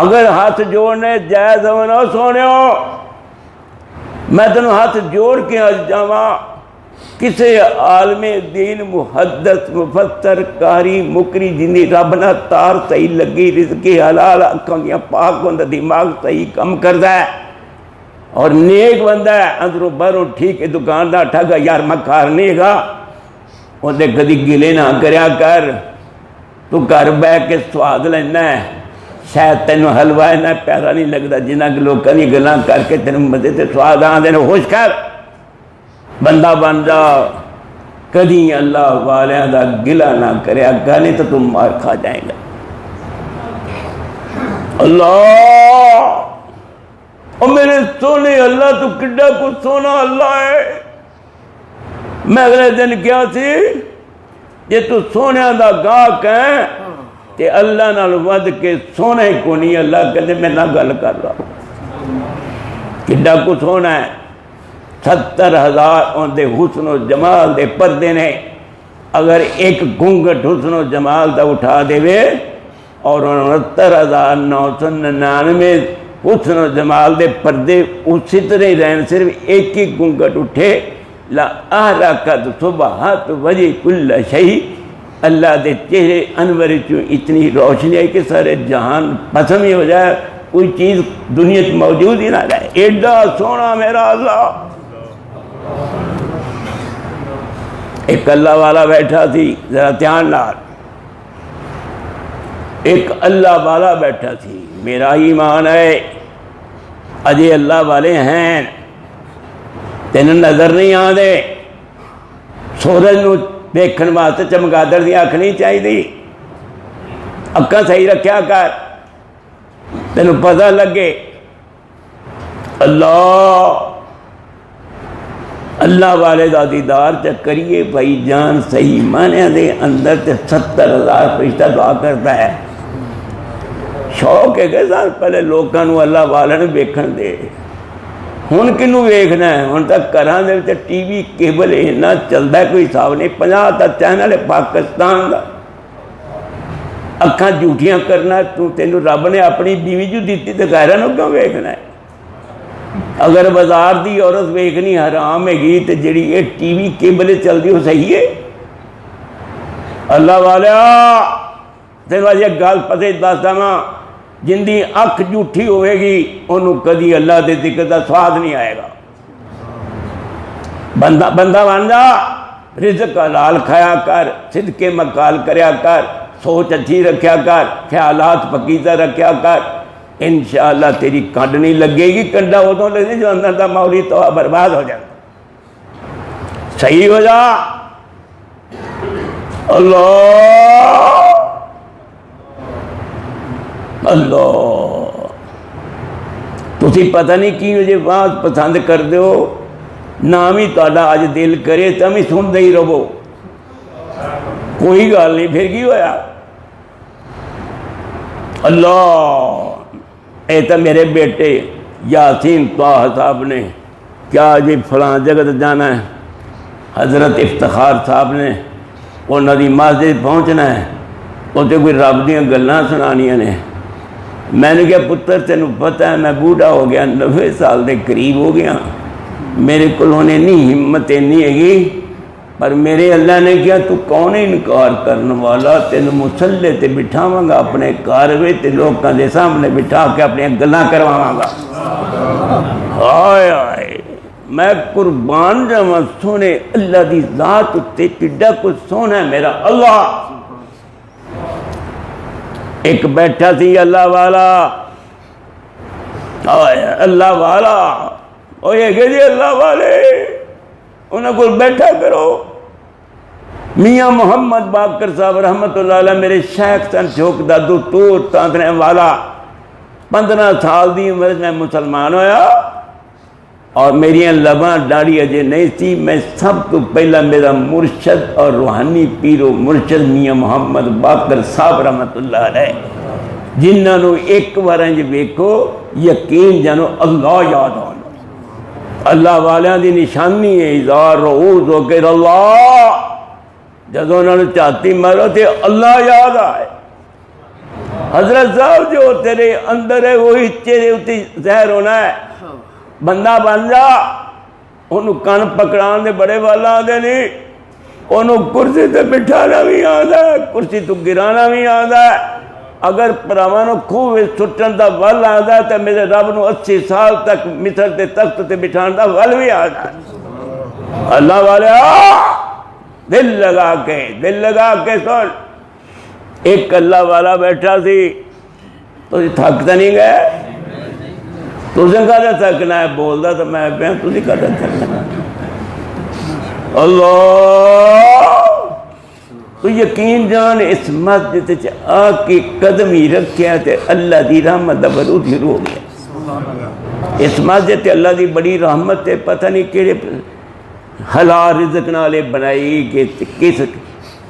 اگر ہاتھ جوڑنے جائز ہونا سونے ہو، میں تنوں ہاتھ جوڑ کے آج جاواں کسے عالم دین محدث مفسر قاری مکری جنی رب نہ تار صحیح لگی، رزقی حلال، اکھاں دیاں پاک ہوندہ، دماغ صحیح کم کردا ہے اور نیک بندہ ہے، اندروں باہروں ٹھیک ہے، دکاندار ٹھگا یار مکار نہیں گا. اندے کدی گلے نہ کریا کر. تو گھر بہ کے سواد لینا ہے، شاید تینوں حلوہ نہ پیارا نہیں لگتا جنہ کے لوگوں کی گلاں کر کے تینوں مزے تے سواد آندے نے. ہوش کر، بندہ بن جا. کدی اللہ والیاں دا گلا نہ کریا کر، نہیں تو تم مار کھا جائے گا. اللہ اور میرے سونے اللہ تو کڈا کو سونا اللہ ہے. میں اگلے دن کیا سی جے تو سونے دا گاہک ہے تے اللہ نال ود کے سونے کو نہیں. اللہ کہتے میں نہ گل کر رہا کڈا کو سونا ہے. 70,000 ان دے حسن و جمال دے پردے نے. اگر ایک گھونگٹ حسن و جمال دا اٹھا دے وے اور 69,999 حسن و جمال دے پردے اسی طرح رہن، صرف ایک ہی گھونگٹ اٹھے لا احرقت صبحات وجہ کل شیء. اللہ دے چہرے انور چوں اتنی روشنی ہے کہ سارے جہان پسند ہی ہو جائے، کوئی چیز دنیا میں موجود ہی نہ رہے. ایڈا سونا میرا اللہ. ایک اللہ والا بیٹھا تھی، ذرا دھیان نال. ایک اللہ والا بیٹھا تھی. میرا ایمان ہے اجے اللہ والے ہیں، تینوں نظر نہیں آدھے. سورج نو دیکھن واسطے چمگادڑ دی اکھ نہیں چاہیے، اکھاں صحیح رکھیا کر، تینوں پتہ لگے۔ اللہ والے دا دیدار کریے بھائی جان، صحیح معنی دے اندر 70,000 فرشتہ دعا کرتا ہے۔ شوق ہے کہ سال پہلے لوگوں نو اللہ والے نے ویکھن دے، ہن کنوں ویکھنا ہے؟ ہن تک گھراں دے وچ ٹی وی کیبل اتنا چلدا ہے کوئی حساب نہیں، 50 تا چینل ہے پاکستان دا۔ اکھاں جھوٹیاں کرنا، تینوں رب نے اپنی بیوی جو دیتی تے غیراں نو کیوں ویکھنا ہے؟ اگر بازار دی عورت ویکھنی حرام ہے گی تے جڑی یہ ٹی وی کیبل چلدی وہ صحیح ہے؟ اللہ والا تینوں اج ایک گل پتہ دس داں، جن دی اکھ جھوٹی ہوئے گی انہوں کدی اللہ دے ذکر دا سواد نہیں آئے گا۔ بندہ بن جا، رزق حلال کھایا کر، صدقے مقال کریا کر، سوچ اچھی رکھیا کر، خیالات پکیزہ رکھیا کر، انشاءاللہ تیری کنڈ نہیں لگے گی۔ کنڈا ادوں لگے جو اندر دا مولی تو برباد ہو جائے، صحیح ہو جا۔ اللہ تسی پتہ نہیں کی مجھے بات پسند کر دو، نام ہی تہاڈا اج دل کرے تم ہی سن دے ہی رہو، کوئی گل نہیں، پھر کی ہویا؟ اللہ اے تو میرے بیٹے یاسین طاہر صاحب نے کیا جی فلاں جگہ جانا ہے، حضرت افتخار صاحب نے انہوں دی مسجد پہنچنا ہے، اتنے کوئی رب دیاں گلاں سنانیاں نے۔ میں نے کہا پتر تینوں پتہ ہے میں بوڑھا ہو گیا، 90 سال دے قریب ہو گیا، میرے کو نہیں ہمت نہیں ہے گی، پر میرے اللہ نے کیا تو کون انکار کرنے والا، تینوں مسلے تے بٹھاواں گا اپنے گھر وچ تے لوکاں دے سامنے بٹھا کے اپنی گلاں کرواواں گا۔ ہائے ہائے میں قربان جاواں سونے اللہ دی ذات تے کڈا کچھ سونا ہے میرا اللہ۔ ایک بیٹھا سی اللہ والا، اللہ والا وہ یہ کہ جی اللہ والے انہوں کو بیٹھا کرو۔ میاں محمد باقر صاحب رحمت اللہ علیہ میرے شیخ سن چوک دادو تور تاندنے والا، 15 سال دی عمر میں مسلمان ہویا، اور میری لباں ڈاڑی اجے نہیں تھی۔ میں سب تو پہلا میرا مرشد اور روحانی پیر و مرشد میاں محمد باقر صاحب رحمت اللہ علیہ، جنہاں نو ایک وارنج ویکھو یقین جانو اللہ یاد آنا۔ اللہ والیاں دی نشانی ہے اذا رؤوا ذکر اللہ، جدو انہوں نے چاہتی مارو تے اللہ یاد آئے۔ حضرت صاحب جو تیرے اندر ہے وہی چہرے اتی ظاہر ہونا ہے۔ بندہ بن جا، انہوں کن پکڑان دے بڑے والا آدھے نہیں، انہوں کرسی تے بٹھانا بھی آدھا ہے، کرسی تو گرانا بھی آدھا ہے۔ اگر پراوانوں خوب سٹن دا ول آدھا ہے تو میرے رب نو 80 سال تک مصر دے تخت تے بٹھان دا ول بھی آدھا ہے۔ اللہ والے دل لگا کے سن۔ ایک اللہ والا بیٹھا سی، تو تھکتا نہیں گئے؟ تُسے کہا تھکنا ہے؟ بولدا تو میں پہ تُسے کہا تھکنا۔ اللہ تو یقین جان اس مسجد آ کے قدم ہی رکھیا تے اللہ دی رحمت دا برود ہی رو گیا۔ اس مسجد تے اللہ دی بڑی رحمت تے پتہ نہیں کیڑے حلال رزق نالے بنائی کہ کس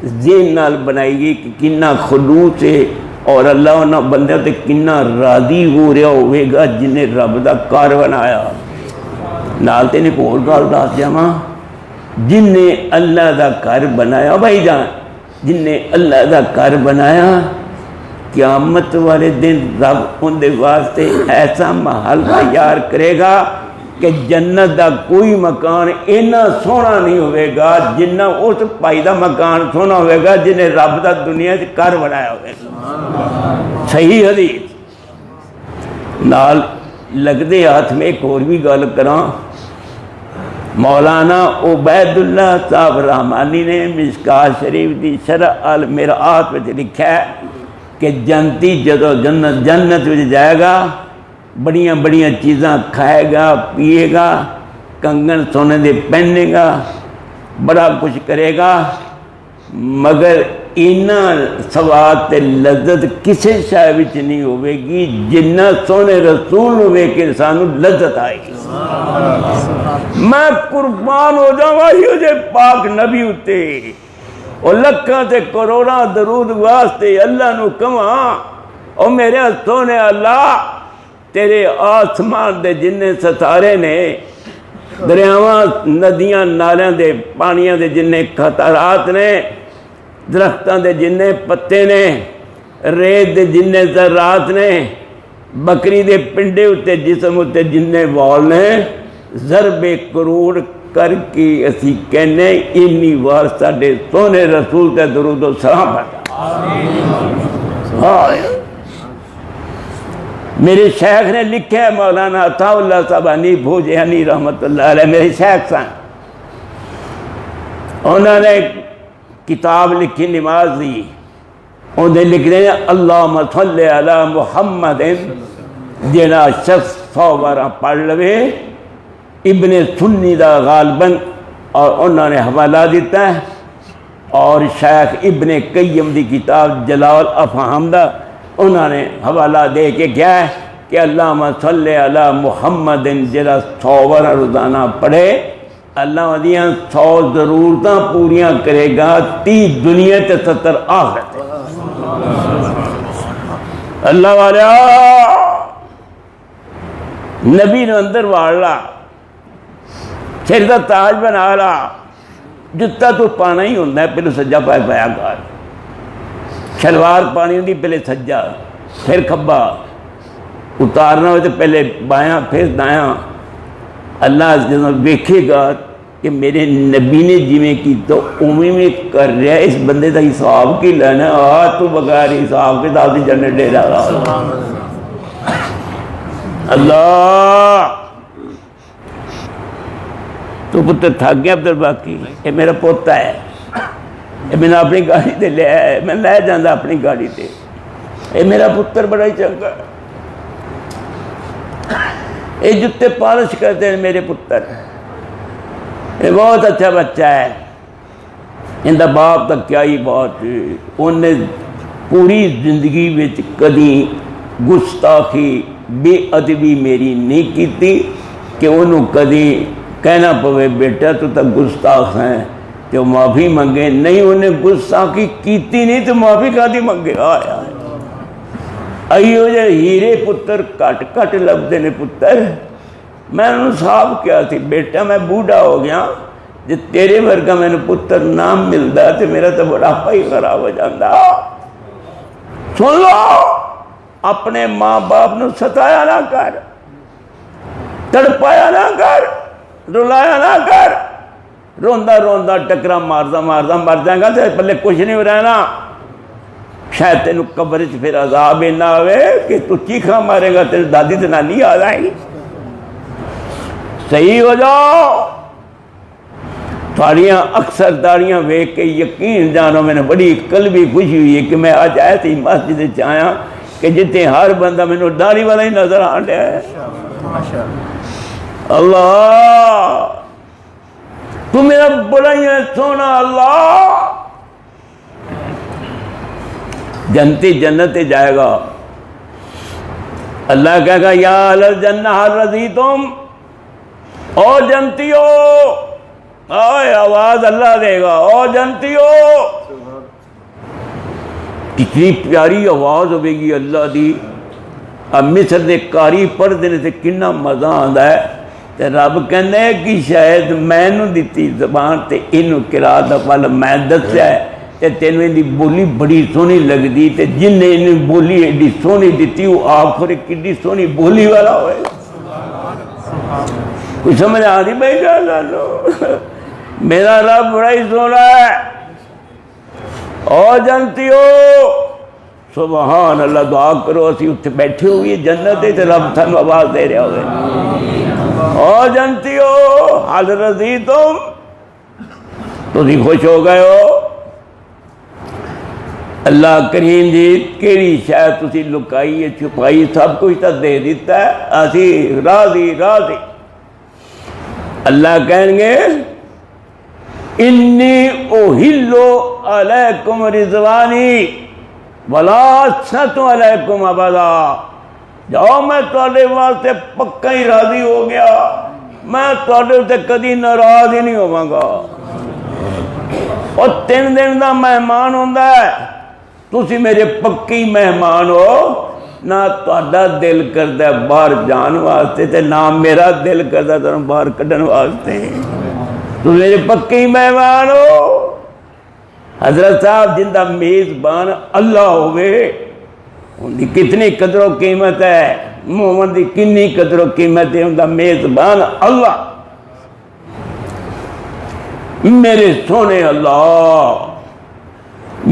ذہن نال بنائی گی کہ کنہ خلوص ہے، اور اللہ انہاں بندے تے کنہ راضی ہو رہا ہوئے گا جنہیں رب دا کار بنایا۔ نال تے نے کو اور گل دس جاواں، جن نے اللہ دا گھر بنایا بھائی جان، جن نے اللہ دا گھر بنایا، قیامت والے دن رب ان دے واسطے ایسا محل تیار کرے گا کہ جنت دا کوئی مکان اینا سونا نہیں ہوئے گا جنہ اس پائی دا مکان سونا ہوئے گا جنہیں رب دا دنیا سے گھر بنایا ہوئے گا۔ صحیح حدیث نال لگ دے ہاتھ میں ایک اور بھی گل کراں۔ مولانا عبید اللہ صاحب رحمانی نے مشکات شریف دی شرح المرآت میں لکھا ہے کہ جنتی جدو جنت میں جائے گا بڑیاں بڑیاں چیزاں کھائے گا، پیے گا، کنگن سونے دے پہنے گا، بڑا کچھ کرے گا، مگر اینا سواد تے لذت کسی شے وچ نہیں ہوئے گی جنہ سونے رسول ہوئے کہ سانو لذت آئے گی۔ میں قربان ہو جاؤں یہ پاک نبی ہوتے اور لکھاں تے کروڑاں درود واسطے اللہ نو کہاں او میرے سونے اللہ تیرے آسمان دے جننے ستارے نے، دریاواں ندیاں نالیاں دے پانیاں دے جننے قطرات نے، درختاں دے جننے پتے نے، ریت دے جننے ذرات نے، بکری دے پنڈے ہوتے جسم ہوتے جننے وال نے، ضرب کروڑ کر کے اسی کہنے انی وار ساڈے سونے رسول تے درود و سلام پڑھا۔ میرے شیخ نے لکھا ہے، مولانا عطا اللہ صاحبانی بھوجانی رحمت اللہ علیہ میرے شیخ سن، انہوں نے کتاب لکھی نماز دی، انہیں لکھ رہے ہیں اللہم صلی علی محمد، جنا شخص 100 بارہ پڑھ لوے ابن سنی دا غالباً، اور انہوں نے حوالہ دیتا ہے، اور شیخ ابن قیم دی کتاب جلال افہام دا انہوں نے حوالہ دے کے کیا ہے کہ اللہم صلی علی محمد جڑا 100 بارہ روزانہ پڑھے اللہ دیاں 100 ضرورتاں پوریاں کرے گا، 30 دنیا تے 70 آخرت۔ اللہ والا نبی نے اندر واڑا، سر دا تاج بنا لا، جتا تو پانا ہی ہوندہ ہے پہلے سجا پائے پایا گار، شلوار پانی ہوندی پہلے سجا پھر کھبا، اتارنا ہوئے تو پہلے بایاں پھر دایاں۔ اللہ جنہوں دیکھے گا کہ میرے نبی نے جویں کی تو اومی میں کر رہا ہے، اس بندے دا حساب کی لینا تو بغیر حساب کے دادی جنت دے رہا۔ اللہ تو پتر تھک گیا عبدال باقی، یہ میرا پوتا ہے، یہ میں نے اپنی گاڑی تے لے آیا، میں لے جاندہ اپنی گاڑی تے، یہ میرا پتر بڑا ہی چنگا، یہ جتے پالش کرتے ہیں میرے پتر، یہ بہت اچھا بچہ ہے، اندہ باپ تک کیا ہی بات ہے، انہیں پوری زندگی وچ کدی گستاخی بے ادبی میری نہیں کیتی کہ انہوں کدی کہنا پوے بیٹا تو تک گستاخ ہیں تو معافی منگے، نہیں انہیں گستاخی کیتی نہیں تو معافی کادی منگے۔ آیا ایو جے ہیرے پتر کٹ کٹ لبدے نے پتر، میں انہوں صاحب کیا تھی بیٹا میں بوڑھا ہو گیا، جے تیرے ورگا میں نے پتر نام ملدا تے میرا تو بڑا پائی خراب ہو جاندہ۔ سن لو اپنے ماں باپ نے ستایا نہ کر، تڑپایا نہ کر، رلایا نہ کر، روندہ روندہ ٹکرا ماردہ ماردہ مر جائیں گا تو پہلے کچھ نہیں رہنا، شاید تینوں قبر چ پھر عذاب نہ ہوئے کہ تو چیخا مارے گا تیرے دادی تے نانی آ جائیں گی۔ صحیح ہو جاؤ، تھوڑیاں اکثر داڑیاں ویک کے یقین جانو میں نے بڑی قلبی خوشی ہوئی ہے کہ میں آج آیا تھی مسجد چ آیا کہ جتنے ہر بندہ میں نے داڑھی والا ہی نظر آ رہا ہے۔ اللہ تو میرا بڑا ہی سونا، اللہ جنتی جنت جائے گا، اللہ کہے گا یا اہل الجنہ حل رضیتم، او جنتیو، آئے آواز اللہ دے گا، او جنتیو، کتنی پیاری آواز ہوئے گی اللہ دی۔ اب مصر نے کاری پڑھ دینے سے کننا مزہ آندا ہے تے رب کہنے کہ شاید میں نو دیتی زبان تے انو قرات دا پل میں دسیا ہے تے تینوں ان دی بولی بڑی سونی لگ دی تے جن نے انو بولی ایڈی سونی دیتی وہ آخر کڈی سونی بولی والا ہوئے۔ کوئی سمجھ آ رہی بھائی جانو میرا رب بڑا ہی سونا ہے۔ او جنتیو سبحان اللہ، دعا کرو اسی اتھے بیٹھے ہوئی جنت تے رب تھانو آواز دے رہا ہوئے، او جنتیو حل رضیتم، تو تھی خوش ہو گئے ہو۔ اللہ کریم جی کیڑی شاید تسی لکائی چھپائی سب کچھ تا دے دیتا ہے، اسی راضی راضی۔ اللہ کہیں گے انی اوہلو علیکم رضوانی ولا اسخط علیکم ابدا، جاؤ میں تواڈے واسطے پکا ہی راضی ہو گیا، میں تواڈے تے کدی ناراض ہی نہیں ہوواں گا۔ اور 3 دن دا مہمان ہوندا ہے، تسی میرے پکی مہمان ہو، نہ تہاڈا دل کردا ہے باہر جان واسطے تے نہ میرا دل کردا تانوں باہر کڈن واسطے، تسی میرے پکی مہمان ہو۔ حضرت صاحب جندا میزبان اللہ ہوئے ان دی کتنی قدر و قیمت ہے، مومن دی کنی قدر و قیمت ہے، ان دا میزبان اللہ۔ میرے سونے اللہ،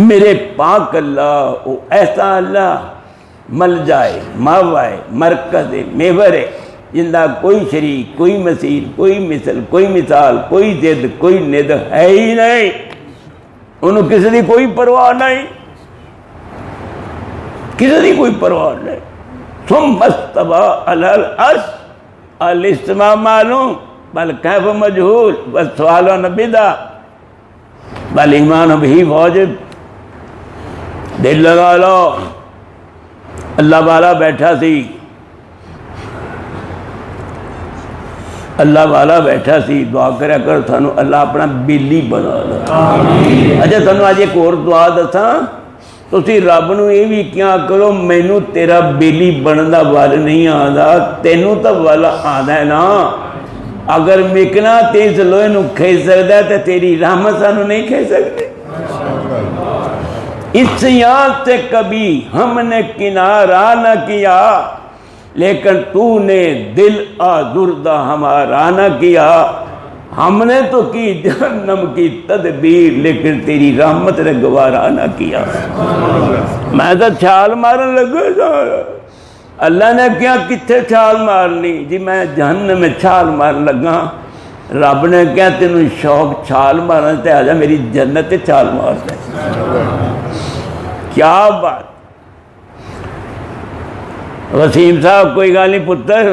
میرے پاک اللہ، وہ ایسا اللہ مل جائے ماوائے مرکز میور ہے، جندہ کوئی شریک، کوئی مثیل، کوئی مثل، کوئی مثال، کوئی ضد، کوئی ند ہے ہی نہیں، انہوں کسی دی کوئی پرواہ نہیں، کسی دی کوئی پرواہ نہیں۔ ثم استوى علی العرش، الاستواء معلوم بل کیف مجہول والسؤال بدعہ بل ایمان بھی واجب۔ دل لگا لو، اللہ والا بیٹھا سی، اللہ والا بیٹھا سی، دعا کریا کر تھانو اللہ اپنا بیلی بنا دے۔ اچھا تھانو آج ایک اور دعا دساں، تسی رب نو یہ بھی کیا کرو مینو تیرا بیلی بنن دا ول نہیں آندا، تینوں تا ول آندا ہے نا، اگر مکنا تیز لوہے نو کھے سکدا ہے تے تیری رحمت سانو نہیں کھے سکتے۔ اس یاد سے کبھی ہم نے کنارہ نہ کیا، لیکن تو نے دل آزردہ ہمارا نہ کیا، ہم نے تو کی جہنم کی تدبیر لیکن تیری رحمت نے گوارا نہ کیا۔ میں تو چھال مارن لگا تھا، اللہ نے کیا کتھے چھال مارنی جی، میں جہنم میں چھال مارن لگا، رب نے کیا تینوں شوق چھال مارن تے آجا میری جنت چھال مار دے۔ کیا بات، وسیم صاحب کوئی گل نہیں پتر،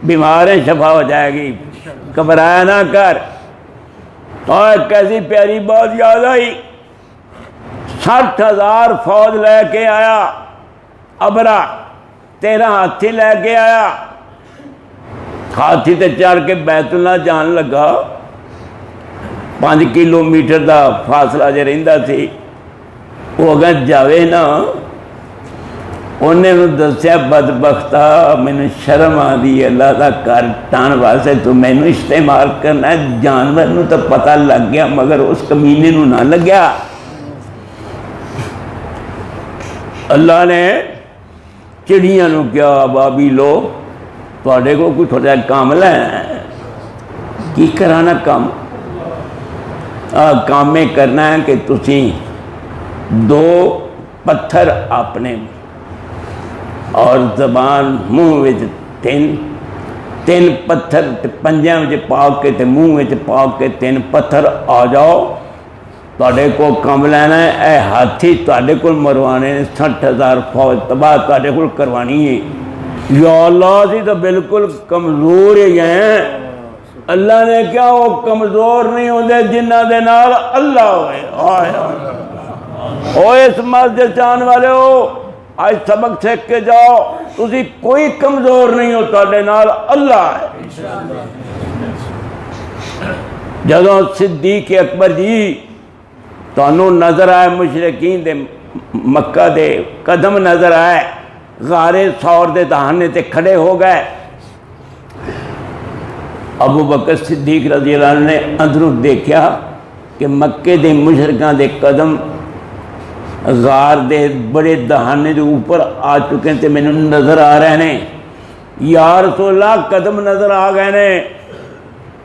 بیمار ہیں شفا ہو جائے گی، گھبرایا نہ کر۔ اور کیسی پیاری بات یاد آئی، 60,000 فوج لے کے آیا ابرا، 13 ہاتھی لے کے آیا، ہاتھی تے چڑھ کے بیت اللہ جان لگا، 5 کلومیٹر دا فاصلہ جے رہندا سی، وہ اگر جاوے نا، انہیں دسیا بدبختہ مینوں شرم آدھی اللہ دا کر ٹان واسطے تو مینوں استعمال کرنا ہے، جانور نو تو پتہ لگ گیا مگر اس کمینے نو نہ لگیا۔ اللہ نے چڑیاں نو کیا ابابیلو تواڈے کو کوئی تھوڑا کام لینا ہے، کی کرانا کام؟ کام میں کرنا ہے کہ تسی 2 پتھر اپنے اور زبان منہ وچ 3 پتھر پنجیاں وچ پا کے تے منہ وچ پا کے 3 پتھر آ جاؤ، تواڈے کو کم لینا ہے، اے ہاتھی تواڈے کو مروانے، 60,000 فوج تباہ تواڈے کو کروانی ہے۔ یا اللہ جی تو بالکل کمزور ہی ہیں، اللہ نے کیا وہ کمزور نہیں ہوندے جنہ دے نال اللہ ہوئے۔ او اس مسجد جان والے ہو، آج سبق سیکھ کے جاؤ، تسی کوئی کمزور نہیں ہو، تواڈے نال اللہ ہے۔ جدوں صدیق اکبر جی تانوں نظر آئے مشرکین دے مکہ دے قدم نظر آئے، غارِ ثور دے دہانے تے کھڑے ہو گئے، ابو بکر صدیق رضی اللہ عنہ نے اندروں دیکھا کہ مکے دے مشرکاں دے قدم غار دے بڑے دہانے دے اوپر آ چکے تے میں نظر آ رہے ہیں، یا رسول اللہ قدم نظر آ گئے نے،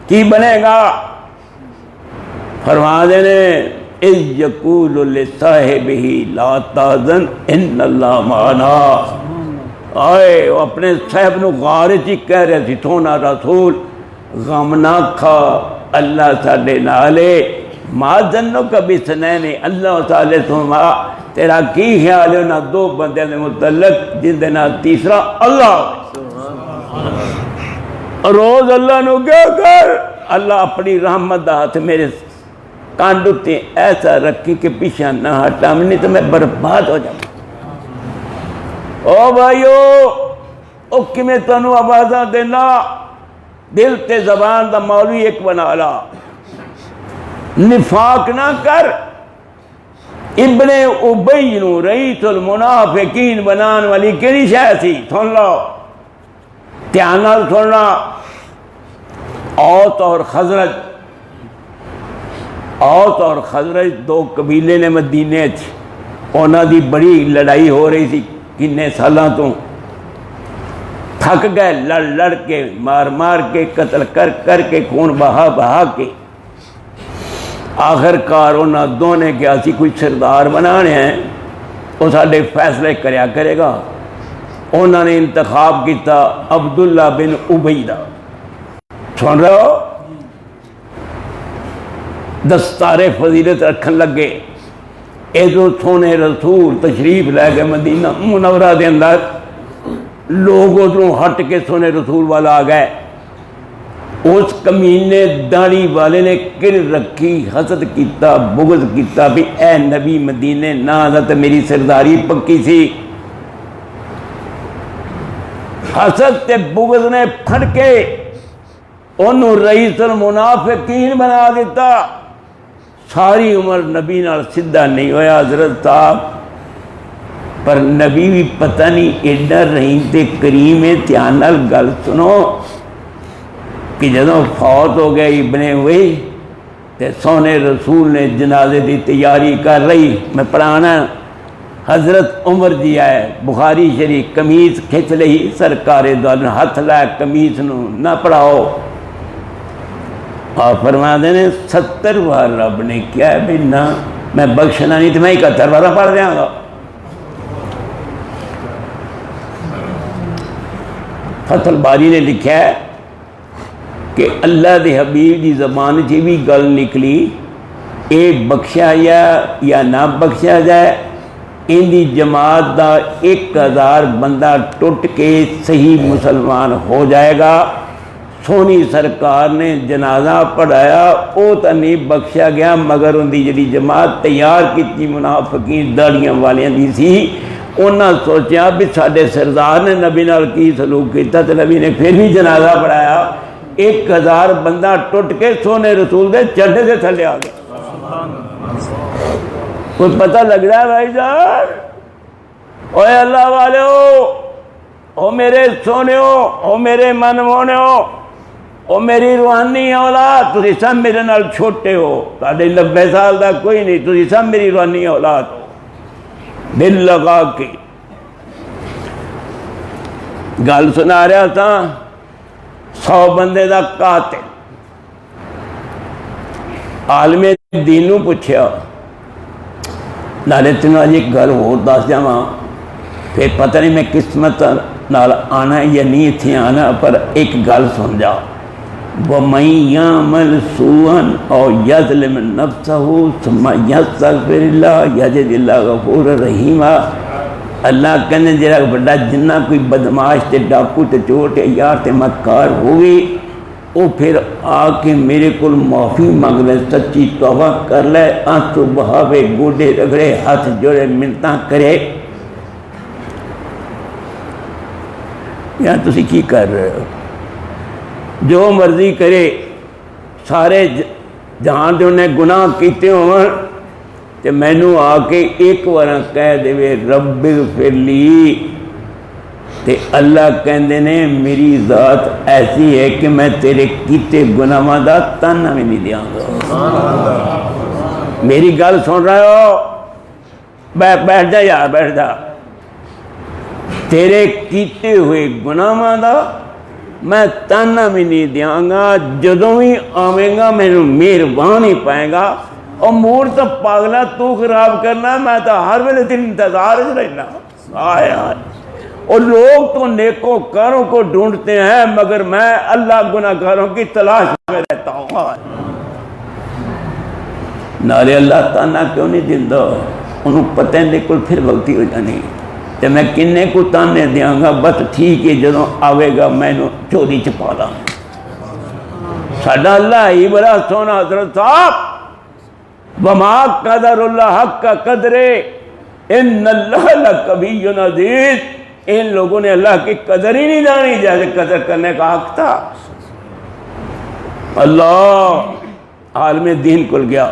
کی بنے گا؟ فرما دینے اِذْ يَقُولُ لِصَاحِبِهِ لَا تَحْزَنْ إِنَّ اللَّهَ مَعَنَا۔ آئے وہ اپنے صاحب نو غار چی کہہ رہے تھی، تھونا رسول غم نہ کھا، اللہ ساڈے نالے، ما ظنک بِاثْنَینِ اللہ ثالثہما، تیرا کی خیال ہے نہ 2 بندے نے متعلق جن دے نہ تیسرا اللہ۔ روز اللہ نو کیا کر، اللہ اپنی رحمت دا ہاتھ میرے کانڈ تے ایسا رکھی کہ پیچھے نہ ہٹا، نہیں تو میں برباد ہو جاؤں۔ او بھائیو، او کہ میں تنو آوازہ دینا، دل تے زبان دا مولوی ایک بنا لا، نفاق نہ کر۔ ابن ابی نو رئیس المنافقین بنان والی کیڑی شے سی؟ سن لو، دھیان نال سننا۔ اوس اور خزرج، اوس اور خزرج دو قبیلے نے مدینے چ، انہاں دی بڑی لڑائی ہو رہی تھی کنے سالاں تو، تھک گئے لڑ لڑ کے، مار مار کے، قتل کر کر کے، خون بہا بہا کے، آخر کار انہاں دو نے کیا سی کوئی سردار بنانے ہیں، وہ ساڈے فیصلے کریا کرے گا۔ انہوں نے انتخاب کیتا عبداللہ بن ابی دا۔ سن رہے ہو؟ دستار فضیلت رکھن لگے، ایدو سونے رسول تشریف لے گئے مدینہ منورہ دے اندر، لوگ ادھروں ہٹ کے سونے رسول والا آ گئے۔ اس کمینے داڑھی والے نے کر رکھی، حسد کیتا، بغض کیتا بھی اے نبی مدینے نہ آتا تو میری سرداری پکی سی۔ حسد تے بغض نے پھڑ کے انہوں رئیس المنافقین بنا دیتا۔ ساری عمر نبی نال سدھا نہیں ہویا حضرت صاحب، پر نبی بھی پتہ نہیں ایڈا رحیم تے کریم ہے۔ دھیان نال گل سنو کہ جدوں فوت ہو گئے ابن ابی تے سونے رسول نے جنازے دی تیاری کر رہی، میں پڑھانا، حضرت عمر جی آئے، بخاری شریف، قمیض کھچ لئی، سرکار دو عالم ہاتھ لائے قمیض نو، نہ پڑھاؤ۔ اور فرما دینے 70 بار رب نے کیا ہے بھی نہ، میں بخشنا نہیں تو میں 71 بار پڑھ دیا گا۔ فتح الباری نے لکھا ہے کہ اللہ دے حبیب دی زبان جی بھی گل نکلی، اے بخشا یا نہ بخشا جائے، ان دی جماعت دا 1000 بندہ ٹوٹ کے صحیح مسلمان ہو جائے گا۔ سونی سرکار نے جنازہ پڑھایا، او تا نہیں بخشا گیا، مگر ان دی جڑی جماعت تیار کیتی منافقین داڑیاں والیاں دی سی، انہاں سوچیا بھی ساڈے سردار نے نبی نال کی سلوک کیتا تے نبی نے پھر بھی جنازہ پڑھایا۔ 1000 بندہ ٹوٹ کے سونے رسول دے چڑھے سے تھلے آ گیا۔ کوئی پتہ لگ رہا ہے بھائی جان؟ اوے اللہ والے ہو، او میرے سونے ہو، او میرے من مونے ہو، او میری روحانی اولاد، تسی سب میرے نال چھوٹے ہو، تاڑے 90 سال دا کوئی نہیں، تسی سب میری روحانی اولاد ہو۔ دل لگا کے گل سنا رہا تھا، 100 بندے دا قاتل عالم دینوں پوچھیا، نالے تینوں آج ایک گل ہو دس جاواں، پھر پتہ نہیں میں قسمت نال آنا یا نہیں تھی آنا، پر ایک گل سن جا، وَمَن يَعْمَلْ سُوءًا أَوْ يَظْلِمْ نَفْسَهُ ثُمَّ يَسْتَغْفِرِ اللَّهَ يَجِدِ اللَّهَ غَفُورًا رَحِيمًا۔ اللہ کہنے جڑا بڑا جنہ کوئی بدماش تے ڈاکو تے چور تے یار تے مکار ہوگی، وہ پھر آ کے میرے کول معافی مانگ لے، سچی توبہ کر لے، آنسو بہاوے، گوڈے رگڑے، ہاتھ جوڑے، منتاں کرے، یہاں تسی کی کر رہے ہو؟ جو مرضی کرے، سارے جہان دے انہیں گناہ کیتے ہوں تے مینوں آ کے ایک وارا کہہ دے رب اغفر لی، تے اللہ کہندے نے میری ذات ایسی ہے کہ میں تیرے کیتے گناہاں دا تانا بھی نہیں دیاں گا۔ میری گل سن رہے ہو؟ بیٹھ جا یار، بیٹھ جا۔ تیرے کیتے ہوئے گناہاں دا میں تانا بھی نہیں دیاں گا، جدوں ہی آویں گا مینوں مہربان ہی پائے گا۔ اور موڑ تو پاگلا تو خراب کرنا، میں تو ہر ویلے تیرے انتظار رہنا۔ آئے آئے، اور لوگ تو نیکو کاروں کو ڈھونڈتے ہیں، مگر میں اللہ گناہ گاروں کی تلاش میں رہتا ہوں۔ نارے اللہ تانا کیوں نہیں دیندہ؟ انہوں پتہ نہیں کل پھر غلطی ہو جانی، تے میں کنے کو تانے دیاں گا، بس ٹھیک ہے جدوں آوے گا میں نو چوری چپا دا۔ ساڈا اللہ ہی بڑا سونا حضرت صاحب، وما قدر اللہ حق کا قدرے ان اللہ لقوی عزیز، ان لوگوں نے اللہ کی قدر ہی نہیں جانی جیسے قدر کرنے کا حق تھا۔ اللہ عالم دین کھل گیا۔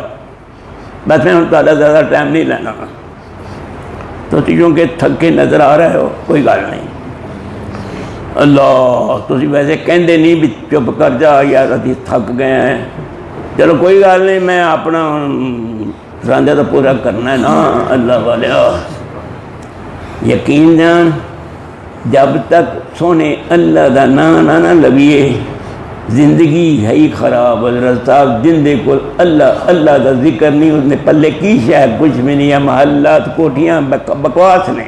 بس میں تعالیٰ زیادہ ٹائم نہیں لینا، تو چیزوں تھکے نظر آ رہے ہو، کوئی گل نہیں۔ اللہ تسی ویسے کہندے نہیں بھی چپ کر جا یار ابھی تھک گئے ہیں، چلو کوئی گل نہیں، میں اپنا راندہ تو پورا کرنا ہے نا۔ اللہ والے یقین جان، جب تک سونے اللہ دا نام نہ لبیے زندگی ہے ہی خراب۔ حضرت صاحب جن دے کو اللہ اللہ دا ذکر نہیں، اس نے پلے کی شاید کچھ بھی نہیں ہے، محلات کوٹیاں بکواس نے،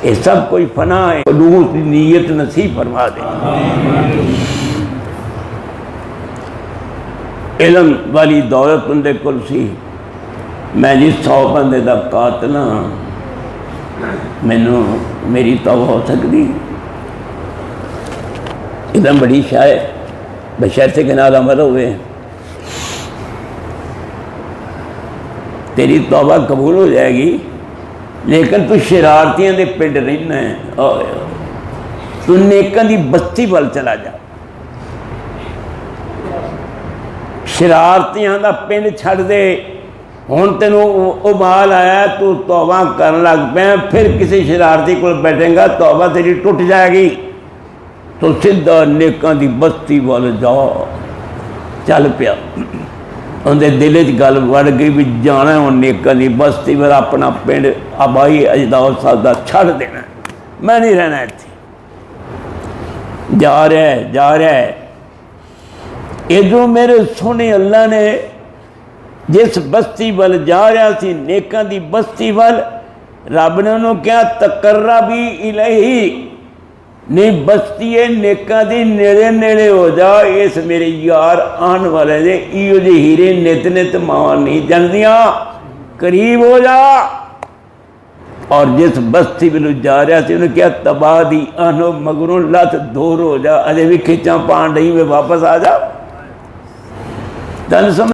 یہ سب کوئی فنا ہے۔ خلوص کی نیت نصیب فرما دے۔ علم والی دولت اندے کل سی، میں جی 100 بندے دا قاتل ہاں، مینوں میری توبہ ہو سکتی؟ علم بڑی شاید بشرطے کے نال عمل ہوئے، تیری توبہ قبول ہو جائے گی، لیکن تو شرارتیاں دے پنڈ رہنا ہے، تو نیکاں دی بستی وال چلا جا، شرارتیاں دا پنڈ چھڑ دے۔ ہن تینوں ابال آیا، تو توبہ کرن لگ پیا، پھر کسی شرارتی کو بیٹھیں گا، توبہ تیری ٹوٹ جائے گی، تو سیدھا نیکاں دی بستی وال جا چل پیا۔ اندے دل چ گل وڑ گئی بھی جانا ہے ہن نیکاں دی بستی وال، اپنا پنڈ آبائی اجداد سادہ چھڑ دینا، میں نہیں رہنا اتنے۔ جا رہا ہے ادھروں میرے سونے اللہ نے جس بستی وال جا رہا سی، نیکاں دی بستی وال، رب نے انہوں کیا تقربی الیہ، نہیں بستی ہے نیکاں دی نیڑے نیڑے ہو جا، اس میرے یار آن والے دے ایو جے ہیرے نت نت ماں نہیں جاندیاں، قریب ہو جا۔ اور جس بستی وال جا رہا سی انہوں کیا تباہ دی آنو مگروں لت دور ہو جا، اجے بھی کھچاں پان رہی میں واپس آ جا۔ تن سمجھ